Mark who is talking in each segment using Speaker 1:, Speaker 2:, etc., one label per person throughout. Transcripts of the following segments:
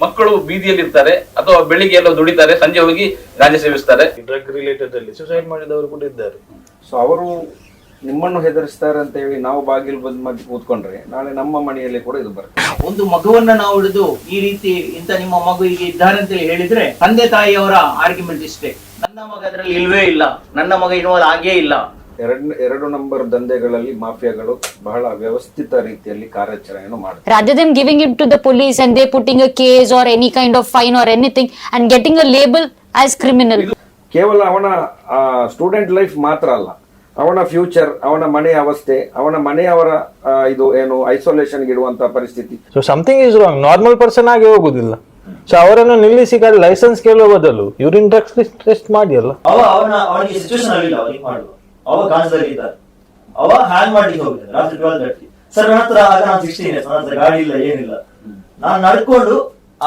Speaker 1: ಮಕ್ಕಳು ಬೀದಿಯಲ್ಲಿರ್ತಾರೆ ಅಥವಾ ಬೆಳಿಗ್ಗೆ ಎಲ್ಲೋ ದುಡಿತಾರೆ, ಸಂಜೆ ಹೋಗಿ ಗಾಂಜಾ ಸೇವಿಸ್ತಾರೆ.
Speaker 2: ಡ್ರಗ್ ರಿಲೇಟೆಡ್ ಅಲ್ಲಿ ಸುಸೈಡ್ ಮಾಡಿದವರು ಕೂಡ ಇದ್ದಾರೆ.
Speaker 3: ಸೊ ಅವರು ನಿಮ್ಮನ್ನು ಹೆದರಿಸ್ತಾರೆ ಅಂತ ಹೇಳಿ ನಾವು ಬಾಗಿಲು ಬಂದ್ ಮಾಡಿ ಕೂತ್ಕೊಂಡ್ರೆ ನಾಳೆ ನಮ್ಮ ಮನೆಯಲ್ಲಿ ಕೂಡ ಇದು ಬರುತ್ತೆ.
Speaker 4: ಒಂದು ಮಗುವನ್ನ ನಾವು ಹಿಡಿದು ಈ ರೀತಿ ಇಂತ ನಿಮ್ಮ ಮಗು ಈಗ ಇದ್ದಾರೆ ಅಂತ ಹೇಳಿದ್ರೆ ತಂದೆ ತಾಯಿಯವರ ಆರ್ಗ್ಯುಮೆಂಟ್ ಇಷ್ಟೇ, ನನ್ನ ಮಗ ಅದರಲ್ಲಿ ಇಲ್ವೇ ಇಲ್ಲ, ನನ್ನ ಮಗ ಇನ್ವಾಲ್ವ್ ಆಗೇ ಇಲ್ಲ.
Speaker 3: ಎರಡು ನಂಬರ್ ದಂಧೆಗಳಲ್ಲಿ ಮಾಫಿಯಾಗಳು ಬಹಳ ವ್ಯವಸ್ಥಿತ ರೀತಿಯಲ್ಲಿ ಕಾರ್ಯಾಚರಣೆಯನ್ನು ಮಾಡುತ್ತಾರೆ.
Speaker 5: Rather than giving it to the police and they putting a case or any kind of fine or anything and getting a label as criminal.
Speaker 3: ಕೇವಲ ಅವನ ಸ್ಟೂಡೆಂಟ್ ಲೈಫ್ ಮಾತ್ರ ಅಲ್ಲ, ಅವನ ಫ್ಯೂಚರ್, ಅವನ ಮನೆಯ ಅವಸ್ಥೆ, ಅವನ ಮನೆಯವರ ಇದು ಏನು ಐಸೋಲೇಷನ್ ಇಡುವಂತ ಪರಿಸ್ಥಿತಿ.
Speaker 2: So something is wrong. Normal person ಆಗಿ ಹೋಗುದಿಲ್ಲ. ಸೊ ಅವರನ್ನು ನಿಲ್ಲಿಸಿ ಲೈಸೆನ್ಸ್ ಕೇಳುವ ಬದಲು ಯೂರಿನ್ ಡ್ರಗ್ಸ್ ಟೆಸ್ಟ್ ಮಾಡಿ ಅಲ್ಲ.
Speaker 4: ಅವನಿಗೆ ಸಿಚುವೇಶನ್ ಆಗಿಲ್ಲ, ಅವನಿಗೆ ಮಾಡುವ ಅವ ಗಾಂಜದಲ್ಲಿ ಇದ್ದಾರೆ, ಅವ ಹ್ಯಾಂಗ್ ಮಾಡಿ ಹೋಗಿದ್ದಾನೆ ರಾತ್ರಿ 12:30. ಸರ್ ನನ್ನ ಹತ್ರ ಆಗ ನಾನು 16 ನನ್ನ ಹತ್ರ ಗಾಡಿ ಇಲ್ಲ, ಏನಿಲ್ಲ, ನಾನು ನಡ್ಕೊಂಡು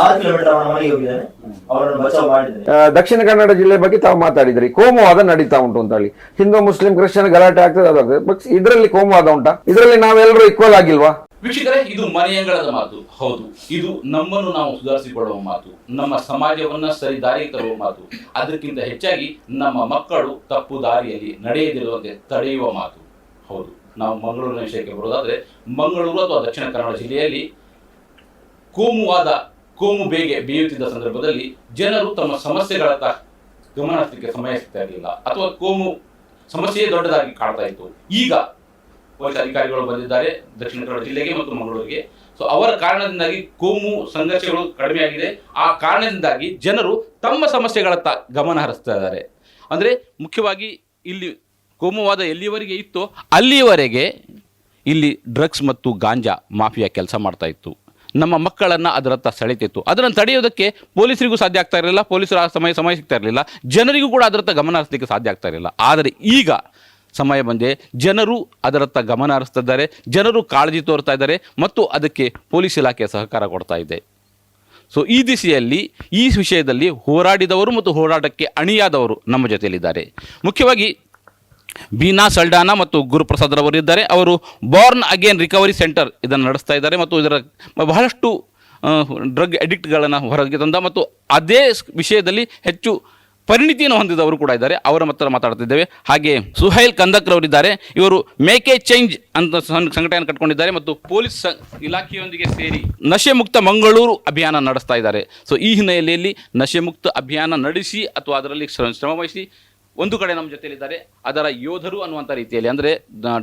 Speaker 4: 6 ಕಿಲೋಮೀಟರ್ ಅವನ ಮನೆಗೆ ಹೋಗಿದ್ದಾನೆ, ಅವರನ್ನು ಬಚಾವ್ ಮಾಡಿದ್ದೇನೆ.
Speaker 3: ದಕ್ಷಿಣ ಕನ್ನಡ ಜಿಲ್ಲೆ ಬಗ್ಗೆ ತಾವು ಮಾತಾಡಿದ್ರಿ, ಕೋಮುವಾದ ನಡೀತಾ ಉಂಟು ಅಂತ ಹೇಳಿ. ಹಿಂದೂ ಮುಸ್ಲಿಂ ಕ್ರಿಶ್ಚಿಯನ್ ಗಲಾಟೆ ಆಗ್ತದೆ, ಅದಾಗ್ತದೆ. ಬಟ್ ಇದರಲ್ಲಿ ಕೋಮುವಾದ ಉಂಟಾ? ಇದರಲ್ಲಿ ನಾವೆಲ್ಲರೂ ಈಕ್ವಲ್ ಆಗಿಲ್ವಾ?
Speaker 1: ವೀಕ್ಷಕರೇ, ಇದು ಮನೆಯಂಗಳದ ಮಾತು. ಹೌದು, ಇದು ನಮ್ಮನ್ನು ನಾವು ಸುಧಾರಿಸಿಕೊಳ್ಳುವ ಮಾತು, ನಮ್ಮ ಸಮಾಜವನ್ನ ಸರಿ ದಾರಿಗೆ ತರುವ ಮಾತು, ಅದಕ್ಕಿಂತ ಹೆಚ್ಚಾಗಿ ನಮ್ಮ ಮಕ್ಕಳು ತಪ್ಪು ದಾರಿಯಲ್ಲಿ ನಡೆಯದಿರುವಂತೆ ತಡೆಯುವ ಮಾತು. ಹೌದು, ನಾವು ಮಂಗಳೂರಿನ ವಿಷಯಕ್ಕೆ ಬರೋದಾದ್ರೆ, ಮಂಗಳೂರು ಅಥವಾ ದಕ್ಷಿಣ ಕನ್ನಡ ಜಿಲ್ಲೆಯಲ್ಲಿ ಕೋಮು ಬೇಯುತ್ತಿದ್ದ ಸಂದರ್ಭದಲ್ಲಿ ಜನರು ತಮ್ಮ ಸಮಸ್ಯೆಗಳತ್ತ ಗಮನ ಹರಿಸಲಿಕ್ಕೆ ಸಮಯ ಸಿಗ್ತಾ ಇರಲಿಲ್ಲ, ಅಥವಾ ಕೋಮು ಸಮಸ್ಯೆ ದೊಡ್ಡದಾಗಿ ಕಾಡ್ತಾ ಇತ್ತು. ಈಗ ಪೊಲೀಸ್ ಅಧಿಕಾರಿಗಳು ಬಂದಿದ್ದಾರೆ ದಕ್ಷಿಣ ಕನ್ನಡ ಜಿಲ್ಲೆಗೆ ಮತ್ತು ಮಂಗಳೂರಿಗೆ. ಸೊ ಅವರ ಕಾರಣದಿಂದಾಗಿ ಕೋಮು ಸಂಘರ್ಷಗಳು ಕಡಿಮೆ ಆಗಿದೆ. ಆ ಕಾರಣದಿಂದಾಗಿ ಜನರು ತಮ್ಮ ಸಮಸ್ಯೆಗಳತ್ತ ಗಮನ ಹರಿಸ್ತಾ ಇದ್ದಾರೆ. ಅಂದರೆ ಮುಖ್ಯವಾಗಿ ಇಲ್ಲಿ ಕೋಮುವಾದ ಎಲ್ಲಿಯವರೆಗೆ ಇತ್ತೋ ಅಲ್ಲಿಯವರೆಗೆ ಇಲ್ಲಿ ಡ್ರಗ್ಸ್ ಮತ್ತು ಗಾಂಜಾ ಮಾಫಿಯಾ ಕೆಲಸ ಮಾಡ್ತಾ ಇತ್ತು. ನಮ್ಮ ಮಕ್ಕಳನ್ನು ಅದರತ್ತ ಸೆಳೆತಿತ್ತು. ಅದನ್ನು ತಡೆಯೋದಕ್ಕೆ ಪೊಲೀಸರಿಗೂ ಸಾಧ್ಯ ಆಗ್ತಾ ಇರಲಿಲ್ಲ, ಪೊಲೀಸರು ಆ ಸಮಯ ಸಿಗ್ತಾ ಇರಲಿಲ್ಲ, ಜನರಿಗೂ ಕೂಡ ಅದರತ್ತ ಗಮನ ಹರಿಸಲಿಕ್ಕೆ ಸಾಧ್ಯ ಆಗ್ತಾ ಇರಲಿಲ್ಲ. ಆದರೆ ಈಗ ಸಮಯ ಬಂದೆ, ಜನರು ಅದರತ್ತ ಗಮನ ಹರಿಸ್ತಿದ್ದಾರೆ, ಜನರು ಕಾಳಜಿ ತೋರ್ತಾ ಇದ್ದಾರೆ ಮತ್ತು ಅದಕ್ಕೆ ಪೊಲೀಸ್ ಇಲಾಖೆ ಸಹಕಾರ ಕೊಡ್ತಾ ಇದೆ. ಸೊ ಈ ದಿಸೆಯಲ್ಲಿ ಈ ವಿಷಯದಲ್ಲಿ ಹೋರಾಡಿದವರು ಮತ್ತು ಹೋರಾಟಕ್ಕೆ ಅಣಿಯಾದವರು ನಮ್ಮ ಜೊತೆಯಲ್ಲಿದ್ದಾರೆ. ಮುಖ್ಯವಾಗಿ ಬೀನಾ ಸಲ್ಡಾನಾ ಮತ್ತು ಗುರುಪ್ರಸಾದ್ ರವರು ಇದ್ದಾರೆ. ಅವರು ಬಾರ್ನ್ ಅಗೇನ್ ರಿಕವರಿ ಸೆಂಟರ್ ಇದನ್ನು ನಡೆಸ್ತಾ ಇದ್ದಾರೆ ಮತ್ತು ಇದರ ಬಹಳಷ್ಟು ಡ್ರಗ್ ಅಡಿಕ್ಟ್ಗಳನ್ನು ಹೊರಗೆ ತಂದ ಮತ್ತು ಅದೇ ವಿಷಯದಲ್ಲಿ ಹೆಚ್ಚು ಪರಿಣಿತಿಯನ್ನು ಹೊಂದಿದವರು ಕೂಡ ಇದ್ದಾರೆ. ಅವರ ಹತ್ರ ಮಾತಾಡ್ತಿದ್ದೇವೆ. ಹಾಗೆ ಸುಹೈಲ್ ಕಂದಕ್ ರವರಿದ್ದಾರೆ. ಇವರು ಮೇಕ್ ಎ ಚೇಂಜ್ ಅಂತ ಸಂಘಟನೆ ಕಟ್ಕೊಂಡಿದ್ದಾರೆ ಮತ್ತು ಪೊಲೀಸ್ ಇಲಾಖೆಯೊಂದಿಗೆ ಸೇರಿ ನಶೆ ಮುಕ್ತ ಮಂಗಳೂರು ಅಭಿಯಾನ ನಡೆಸ್ತಾ ಇದ್ದಾರೆ. ಸೊ ಈ ಹಿನ್ನೆಲೆಯಲ್ಲಿ ನಶೆ ಮುಕ್ತ ಅಭಿಯಾನ ನಡೆಸಿ ಅಥವಾ ಅದರಲ್ಲಿ ಶ್ರಮವಹಿಸಿ ಒಂದು ಕಡೆ ನಮ್ಮ ಜೊತೆಯಲ್ಲಿದ್ದಾರೆ ಅದರ ಯೋಧರು ಅನ್ನುವಂಥ ರೀತಿಯಲ್ಲಿ. ಅಂದರೆ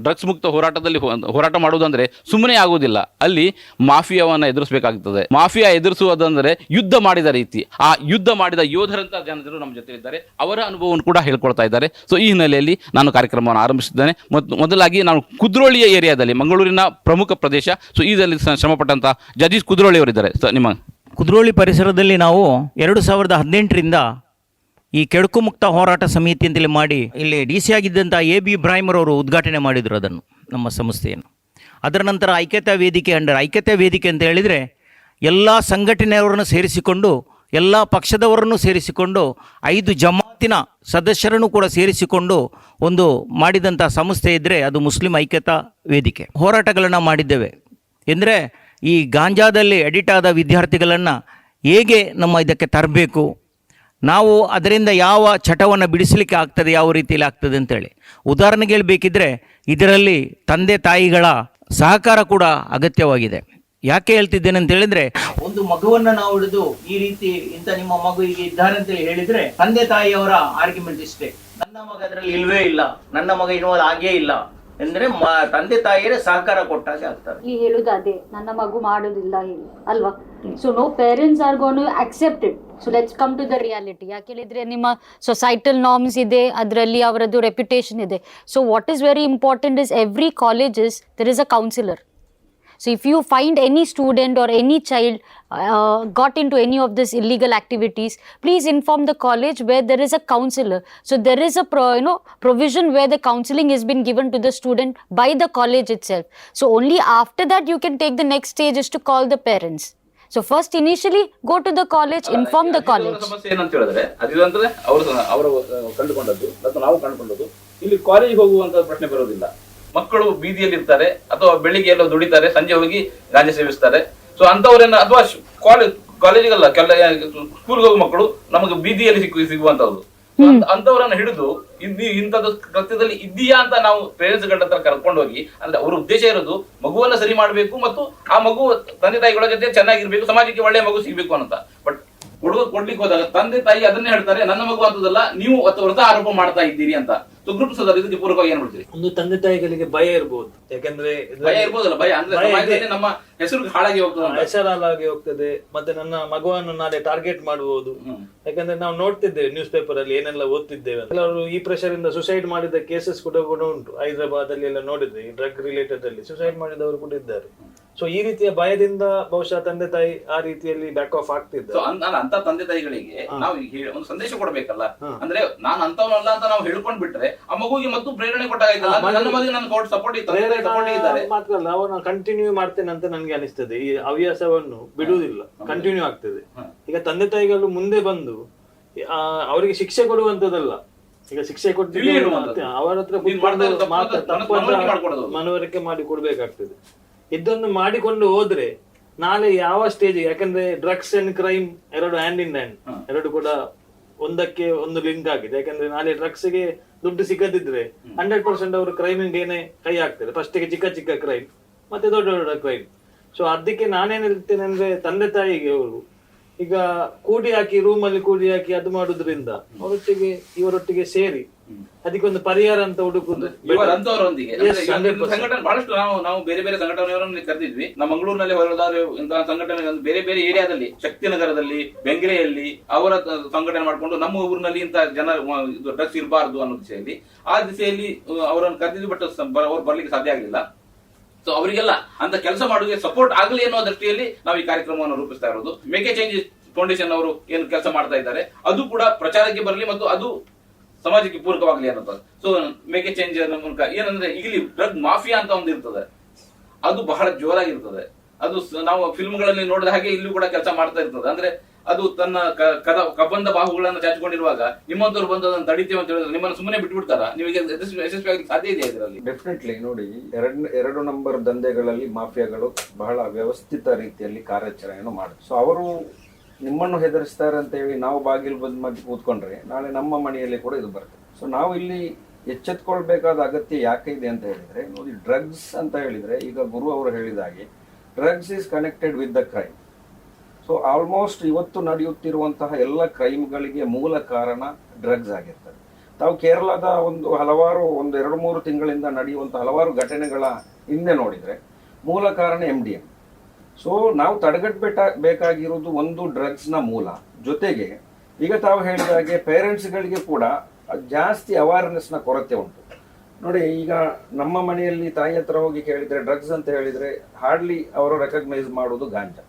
Speaker 1: ಡ್ರಗ್ಸ್ ಮುಕ್ತ ಹೋರಾಟದಲ್ಲಿ ಹೋರಾಟ ಮಾಡುವುದಂದರೆ ಸುಮ್ಮನೆ ಆಗುವುದಿಲ್ಲ, ಅಲ್ಲಿ ಮಾಫಿಯಾವನ್ನು ಎದುರಿಸಬೇಕಾಗುತ್ತದೆ. ಮಾಫಿಯಾ ಎದುರಿಸುವುದಂದರೆ ಯುದ್ಧ ಮಾಡಿದ ರೀತಿ, ಆ ಯುದ್ಧ ಮಾಡಿದ ಯೋಧರಂಥ ಜನರು ನಮ್ಮ ಜೊತೆಯಲ್ಲಿದ್ದಾರೆ, ಅವರ ಅನುಭವವನ್ನು ಕೂಡ ಹೇಳ್ಕೊಳ್ತಾ ಇದ್ದಾರೆ. ಸೊ ಈ ಹಿನ್ನೆಲೆಯಲ್ಲಿ ನಾನು ಕಾರ್ಯಕ್ರಮವನ್ನು ಆರಂಭಿಸಿದ್ದೇನೆ. ಮತ್ತು ಮೊದಲಾಗಿ ನಾನು ಕುದ್ರೋಳಿಯ ಏರಿಯಾದಲ್ಲಿ, ಮಂಗಳೂರಿನ ಪ್ರಮುಖ ಪ್ರದೇಶ, ಸೊ ಇದರಲ್ಲಿ ಶ್ರಮಪಟ್ಟಂಥ ಜಜೀಸ್ ಕುದ್ರೋಳಿ ಅವರಿದ್ದಾರೆ. ಸೊ ನಿಮ್ಮ
Speaker 4: ಕುದ್ರೋಳಿ ಪರಿಸರದಲ್ಲಿ ನಾವು 2018ರಿಂದ ಈ ಕೆಡುಕು ಮುಕ್ತ ಹೋರಾಟ ಸಮಿತಿ ಅಂತೇಳಿ ಮಾಡಿ ಇಲ್ಲಿ DC ಆಗಿದ್ದಂಥ AB ಇಬ್ರಾಹಿಮರವರು ಉದ್ಘಾಟನೆ ಮಾಡಿದರು ಅದನ್ನು, ನಮ್ಮ ಸಂಸ್ಥೆಯನ್ನು. ಅದರ ನಂತರ ಐಕ್ಯತಾ ವೇದಿಕೆ ಐಕ್ಯತಾ ವೇದಿಕೆ ಅಂತ ಹೇಳಿದರೆ ಎಲ್ಲ ಸಂಘಟನೆಯವರನ್ನು ಸೇರಿಸಿಕೊಂಡು, ಎಲ್ಲ ಪಕ್ಷದವರನ್ನು ಸೇರಿಸಿಕೊಂಡು, 5 ಜಮಾತಿನ ಸದಸ್ಯರನ್ನು ಕೂಡ ಸೇರಿಸಿಕೊಂಡು ಒಂದು ಮಾಡಿದಂಥ ಸಂಸ್ಥೆ ಇದ್ದರೆ ಅದು ಮುಸ್ಲಿಂ ಐಕ್ಯತಾ ವೇದಿಕೆ. ಹೋರಾಟಗಳನ್ನು ಮಾಡಿದ್ದೇವೆ. ಎಂದರೆ ಈ ಗಾಂಜಾದಲ್ಲಿ ಅಡಿಟ್ ಆದ ವಿದ್ಯಾರ್ಥಿಗಳನ್ನು ಹೇಗೆ ನಮ್ಮ ಇದಕ್ಕೆ ತರಬೇಕು, ನಾವು ಅದರಿಂದ ಯಾವ ಚಟವನ್ನು ಬಿಡಿಸಲಿಕ್ಕೆ ಆಗ್ತದೆ, ಯಾವ ರೀತಿಯಲ್ಲಿ ಆಗ್ತದೆ ಅಂತೇಳಿ. ಉದಾಹರಣೆಗೆ ಹೇಳಬೇಕಿದ್ರೆ ಇದರಲ್ಲಿ ತಂದೆ ತಾಯಿಗಳ ಸಹಕಾರ ಕೂಡ ಅಗತ್ಯವಾಗಿದೆ. ಯಾಕೆ ಹೇಳ್ತಿದ್ದೇನೆ ಅಂತ ಹೇಳಿದ್ರೆ, ಒಂದು ಮಗುವನ್ನ ನಾವು ಹಿಡಿದು ಈ ರೀತಿ ಇಂತ ನಿಮ್ಮ ಮಗು ಈಗ ಇದ್ದಾರೆ ಅಂತ ಹೇಳಿದ್ರೆ ತಂದೆ ತಾಯಿಯವರ ಆರ್ಗ್ಯುಮೆಂಟ್ ಇಷ್ಟೇ, ನನ್ನ ಮಗ ಅದರಲ್ಲಿ ಇಲ್ವೇ ಇಲ್ಲ, ನನ್ನ ಮಗ ಇನ್ವಾಲ್ವ್ ಆಗೇ ಇಲ್ಲ ಅಂದ್ರೆ ತಂದೆ ತಾಯಿಯರೇ ಸಹಕಾರ ಕೊಟ್ಟಾಗೆ ಆಗ್ತಾರೆ.
Speaker 5: ಈ ಹೇಳುದು ಅದೇ, ನನ್ನ ಮಗು ಮಾಡೋದಿಲ್ಲ ಹೇಳಿ ಅಲ್ವಾ. So no parents are gone to accept it. So let's come to the reality. ಯಾಕೆ ಹೇಳಿದ್ರೆ ನಿಮ್ಮ ಸೊಸೈಟಲ್ ನಾರ್ಮ್ಸ್ ಇದೆ, ಅದರಲ್ಲಿ ಅವರದ್ದು ರೆಪ್ಯುಟೇಷನ್ ಇದೆ. So what is very important is every colleges there is a counsellor. So if you find any student or any child got into any of these illegal activities, please inform the college where there is a counselor. So there is a provision where the counseling has been given to the student by the college itself. So only after that you can take the next stage is to call the parents. So first initially go to the college, inform the college.
Speaker 1: ಸಮಸ್ಯೆ ಏನಂತ ಹೇಳಿದ್ರೆ ಅದು ಅಂದ್ರೆ ಅವರು ಕಂಡುಕೊಂಡದ್ದು ಮತ್ತು ನಾವು ಕಂಡುಕೊಂಡದ್ದು, ಇಲ್ಲಿ ಕಾಲೇಜಿಗೆ ಹೋಗುವಂತ ಪ್ರಶ್ನೆ ಬರೋದಿಲ್ಲ. ಮಕ್ಕಳು ಬೀದಿಯಲ್ಲಿರ್ತಾರೆ ಅಥವಾ ಬೆಳಿಗ್ಗೆ ಎಲ್ಲೋ ದುಡಿತಾರೆ, ಸಂಜೆ ಹೋಗಿ ಗಾಂಜಾ ಸೇವಿಸ್ತಾರೆ. ಸೊ ಅಂತವರನ್ನ ಅಥವಾ ಕಾಲೇಜಿಗಲ್ಲ ಸ್ಕೂಲ್ಗೆ ಹೋಗುವ ಮಕ್ಕಳು ನಮಗೆ ಬೀದಿಯಲ್ಲಿ ಸಿಗುವಂತದ್ದು. ಅಂತವರನ್ನ ಹಿಡಿದು ಇಂಥದ್ದು ಕೃತ್ಯದಲ್ಲಿ ಇದೆಯಾ ಅಂತ ನಾವು ಪೇರೆಂಟ್ಸ್ ಗಳ ಹತ್ರ ಕರ್ಕೊಂಡು ಹೋಗಿ, ಅಂದ್ರೆ ಅವ್ರ ಉದ್ದೇಶ ಇರೋದು ಮಗುವನ್ನ ಸರಿ ಮಾಡಬೇಕು ಮತ್ತು ಆ ಮಗು ತಂದೆ ತಾಯಿಗಳ ಜೊತೆ ಚೆನ್ನಾಗಿರ್ಬೇಕು, ಸಮಾಜಕ್ಕೆ ಒಳ್ಳೆಯ ಮಗು ಸಿಗ್ಬೇಕು ಅಂತ. ಬಟ್ ಹುಡುಗ ಕೊಡ್ಲಿಕ್ಕೆ ಹೋದಾಗ ತಂದೆ ತಾಯಿ ಅದನ್ನೇ ಹೇಳ್ತಾರೆ, ನನ್ನ ಮಗು ಅಂತದಲ್ಲ, ನೀವು ವೃತ ಆರೋಪ ಮಾಡ್ತಾ ಇದ್ದೀರಿ ಅಂತ. ಗ್ರೂಪ್ ಇದಕ್ಕೆ ಪೂರ್ವಕವಾಗಿ ಏನ್ ಮಾಡ್ತೀರಿ?
Speaker 2: ಒಂದು ತಂದೆ ತಾಯಿಗಳಿಗೆ ಭಯ ಇರ್ಬೋದು, ಯಾಕಂದ್ರೆ
Speaker 1: ಭಯ ಇರ್ಬೋದಲ್ಲ, ಭಯ ಅಂದ್ರೆ ಸಮಾಜದಲ್ಲಿ ನಮ್ಮ ಹೆಸರು ಹಾಳಾಗಿ ಹೋಗ್ತದೆ,
Speaker 2: ಹೆಸರಾಗಿ ಹೋಗ್ತದೆ. ಮತ್ತೆ ನನ್ನ ಮಗುವನ್ನು ನಾಳೆ ಟಾರ್ಗೆಟ್ ಮಾಡಬಹುದು. ಯಾಕಂದ್ರೆ ನಾವು ನೋಡ್ತಿದ್ದೇವೆ ನ್ಯೂಸ್ ಪೇಪರ್ ಅಲ್ಲಿ ಏನೆಲ್ಲ ಓದ್ತಿದ್ದೇವೆ, ಕೆಲವರು ಈ ಪ್ರೆಷರ್ ಇಂದ ಸುಸೈಡ್ ಮಾಡಿದ ಕೇಸಸ್ ಕೂಡ ಉಂಟು. ಹೈದರಾಬಾದ್ ಅಲ್ಲಿ ಎಲ್ಲ ನೋಡಿದ್ರೆ ಈ ಡ್ರಗ್ ರಿಲೇಟೆಡ್ ಅಲ್ಲಿ ಸುಸೈಡ್ ಮಾಡಿದವರು ಕೂಡ ಇದ್ದಾರೆ. ಸೊ ಈ ರೀತಿಯ ಭಯದಿಂದ ಬಹುಶಃ ತಂದೆ ತಾಯಿ ಆ ರೀತಿಯಲ್ಲಿ ಬ್ಯಾಕ್ ಆಫ್ ಆಗ್ತಿದ್ದಾರೆ.
Speaker 1: ಅಂತ ತಂದೆ ತಾಯಿಗಳಿಗೆ ನಾವು ಒಂದು ಸಂದೇಶ ಕೊಡ್ಬೇಕಲ್ಲ, ಅಂದ್ರೆ ನಾನು ಅಂತವನಲ್ಲ ಅಂತ ನಾವು ಹೇಳ್ಕೊಂಡ್ ಬಿಟ್ರೆ ಆ ಮಗುವಿಗೆ ಮತ್ತು ಪ್ರೇರಣೆ ಕೊಟ್ಟಾಗೈತಲ್ಲ, ನನ್ನ ಮಗುವಿಗೆ ನನ್ನ ಸಪೋರ್ಟ್ ಇದ್ದಾರೆ
Speaker 2: ಮಾತ್ರ ಅಲ್ಲ, ಅವನು ಕಂಟಿನ್ಯೂ ಮಾಡ್ತೇನೆ ಅಂತ ನನ್ಗೆ ಅನಿಸ್ತದೆ. ಈ ಹವ್ಯಾಸವನ್ನು ಬಿಡುವುದಿಲ್ಲ, ಕಂಟಿನ್ಯೂ ಆಗ್ತದೆ. ಈಗ ತಂದೆ ತಾಯಿಗಳು ಮುಂದೆ ಬಂದು ಅವರಿಗೆ ಶಿಕ್ಷೆ ಕೊಡುವಂತದಲ್ಲ, ಈಗ ಶಿಕ್ಷೆ ಕೊಟ್ಟಿದ್ರೆ ಅವರ ಹತ್ರ ಮನವರಿಕೆ ಮಾಡಿ ಕೊಡ್ಬೇಕಾಗ್ತದೆ. ಇದನ್ನು ಮಾಡಿಕೊಂಡು ಹೋದ್ರೆ ನಾಳೆ ಯಾವ ಸ್ಟೇಜ್, ಯಾಕಂದ್ರೆ ಡ್ರಗ್ಸ್ ಅಂಡ್ ಕ್ರೈಮ್ ಎರಡು ಹ್ಯಾಂಡ್ ಇನ್ ಹ್ಯಾಂಡ್, ಎರಡು ಕೂಡ ಒಂದಕ್ಕೆ ಒಂದು ಲಿಂಕ್ ಆಗಿದೆ. ಯಾಕಂದ್ರೆ ನಾಳೆ ಡ್ರಗ್ಸ್ ಗೆ ದುಡ್ಡು ಸಿಗದಿದ್ರೆ 100% ಅವರು ಕ್ರೈಮಿಂಗ್ ಕೈ ಹಾಕ್ತಾರೆ. ಫಸ್ಟ್ ಗೆ ಚಿಕ್ಕ ಚಿಕ್ಕ ಕ್ರೈಮ್, ಮತ್ತೆ ದೊಡ್ಡ ದೊಡ್ಡ ಕ್ರೈಮ್. ಸೊ ಅದಕ್ಕೆ ನಾನೇನ್ ಹೇಳ್ತೇನೆ ಅಂದ್ರೆ, ತಂದೆ ತಾಯಿಗೆ ಅವರು ಈಗ ಕೂಡಿ ಹಾಕಿ, ರೂಮಲ್ಲಿ ಕೂಡಿ ಹಾಕಿ ಅದು ಮಾಡುದ್ರಿಂದ ಇವರೊಟ್ಟಿಗೆ ಸೇರಿ ಅದಕ್ಕೊಂದು ಪರಿಹಾರ ಅಂತ ಹುಡುಕುದು.
Speaker 1: ಇವರಂತವರೊಂದಿಗೆ ಸಂಘಟನೆ ಬಹಳಷ್ಟು ನಾವು ಬೇರೆ ಬೇರೆ ಸಂಘಟನೆಯವರನ್ನು ಕರೆದಿದ್ವಿ. ನಮ್ಮ ಮಂಗಳೂರಿನಲ್ಲಿ ಹೊರದಾದ್ರೆ ಇಂತಹ ಸಂಘಟನೆ ಬೇರೆ ಬೇರೆ ಏರಿಯಾದಲ್ಲಿ, ಶಕ್ತಿನಗರದಲ್ಲಿ, ಬೆಂಗ್ರೆಯಲ್ಲಿ ಅವರ ಸಂಘಟನೆ ಮಾಡಿಕೊಂಡು ನಮ್ಮ ಊರಿನಲ್ಲಿ ಇಂತಹ ಜನ ಡ್ರಗ್ಸ್ ಇರಬಾರ್ದು ಅನ್ನೋ ದಿಸೆಯಲ್ಲಿ ಆ ದಿಸೆಯಲ್ಲಿ ಅವರನ್ನು ಕರೆದಿದ್ವಿ. ಬಟ್ ಅವ್ರು ಬರ್ಲಿಕ್ಕೆ ಸಾಧ್ಯ ಆಗಲಿಲ್ಲ. ಸೊ ಅವರಿಗೆಲ್ಲ ಅಂತ ಕೆಲಸ ಮಾಡುವ ಸಪೋರ್ಟ್ ಆಗಲಿ ಅನ್ನೋ ದೃಷ್ಟಿಯಲ್ಲಿ ನಾವು ಈ ಕಾರ್ಯಕ್ರಮವನ್ನು ರೂಪಿಸ್ತಾ ಇರೋದು. ಮೇಕ್ ಎ ಚೇಂಜ್ ಫೌಂಡೇಶನ್ ಅವರು ಏನು ಕೆಲಸ ಮಾಡ್ತಾ ಇದ್ದಾರೆ ಅದು ಕೂಡ ಪ್ರಚಾರಕ್ಕೆ ಬರಲಿ ಮತ್ತು ಅದು ಸಮಾಜಕ್ಕೆ ಪೂರಕವಾಗಲಿ ಅನ್ನೋದು. ಸೊ ಮೇಕ್ ಎ ಚೇಂಜ್ ಮೂಲಕ ಏನಂದ್ರೆ, ಇಲ್ಲಿ ಡ್ರಗ್ ಮಾಫಿಯಾ ಅಂತ ಒಂದು ಇರ್ತದೆ, ಅದು ಬಹಳ ಜೋರಾಗಿರ್ತದೆ. ಅದು ನಾವು ಫಿಲ್ಮ್ಗಳಲ್ಲಿ ನೋಡಿದ ಹಾಗೆ ಇಲ್ಲೂ ಕೂಡ ಕೆಲಸ ಮಾಡ್ತಾ ಇರ್ತದೆ. ಅಂದ್ರೆ ಅದು ತನ್ನ ಕಬಂಧ ಬಾಹುಗಳನ್ನು ಚಾಚಿಕೊಂಡಿರುವಾಗ ನಿಮ್ಮಂತವ್ರು ಬಂದು ಅದನ್ನು ತಡಿತೇವೆ ಅಂತ ಹೇಳಿದ್ರೆ ನಿಮ್ಮನ್ನು ಸುಮ್ಮನೆ ಬಿಟ್ಬಿಡ್ತಾರ? ನಿಮಗೆ ಯಶಸ್ವಿಯಾಗಿ ಸಾಧ್ಯ ಇದೆ ಇದರಲ್ಲಿ?
Speaker 3: ಡೆಫಿನೆಟ್ಲಿ. ನೋಡಿ, ಎರಡು ನಂಬರ್ ದಂಧೆಗಳಲ್ಲಿ ಮಾಫಿಯಾಗಳು ಬಹಳ ವ್ಯವಸ್ಥಿತ ರೀತಿಯಲ್ಲಿ ಕಾರ್ಯಾಚರಣೆಯನ್ನು ಮಾಡುತ್ತೆ. ಸೊ ಅವರು ನಿಮ್ಮನ್ನು ಹೆದರಿಸ್ತಾರೆ ಅಂತ ಹೇಳಿ ನಾವು ಬಾಗಿಲು ಬಂದ್ ಮಧ್ಯೆ ಕೂತ್ಕೊಂಡ್ರೆ ನಾಳೆ ನಮ್ಮ ಮನೆಯಲ್ಲಿ ಕೂಡ ಇದು ಬರ್ತದೆ. ಸೊ ನಾವು ಇಲ್ಲಿ ಎಚ್ಚೆತ್ಕೊಳ್ಬೇಕಾದ ಅಗತ್ಯ ಯಾಕೆ ಇದೆ ಅಂತ ಹೇಳಿದ್ರೆ, ನೋಡಿ, ಡ್ರಗ್ಸ್ ಅಂತ ಹೇಳಿದ್ರೆ ಈಗ ಗುರು ಅವರು ಹೇಳಿದ ಹಾಗೆ drugs is connected with the crime. So almost ಇವತ್ತು ನಡೆಯುತ್ತಿರುವಂತಹ ಎಲ್ಲ ಕ್ರೈಮ್ಗಳಿಗೆ ಮೂಲ ಕಾರಣ ಡ್ರಗ್ಸ್ ಆಗಿರ್ತದೆ. ತಾವು ಕೇರಳದ ಒಂದು 2-3 ತಿಂಗಳಿಂದ ನಡೆಯುವಂತಹ ಹಲವಾರು ಘಟನೆಗಳ ಹಿಂದೆ ನೋಡಿದ್ರೆ ಮೂಲ ಕಾರಣ MDM. ಸೊ ನಾವು ತಡೆಗಟ್ಟಬೇಕಾಗಿರುವುದು ಒಂದು ಡ್ರಗ್ಸ್ನ ಮೂಲ. ಜೊತೆಗೆ ಈಗ ತಾವು ಹೇಳಿದ ಹಾಗೆ ಪೇರೆಂಟ್ಸ್ಗಳಿಗೆ ಕೂಡ ಜಾಸ್ತಿ ಅವೇರ್ನೆಸ್ನ ಕೊರತೆ ಉಂಟು. ನೋಡಿ, ಈಗ ನಮ್ಮ ಮನೆಯಲ್ಲಿ ತಾಯಿ ಹತ್ರ ಹೋಗಿ ಕೇಳಿದ್ರೆ ಡ್ರಗ್ಸ್ ಅಂತ ಹೇಳಿದ್ರೆ ಹಾರ್ಡ್ಲಿ ಅವರು ರೆಕಗ್ನೈಸ್ ಮಾಡುವುದು ಗಾಂಜಾ.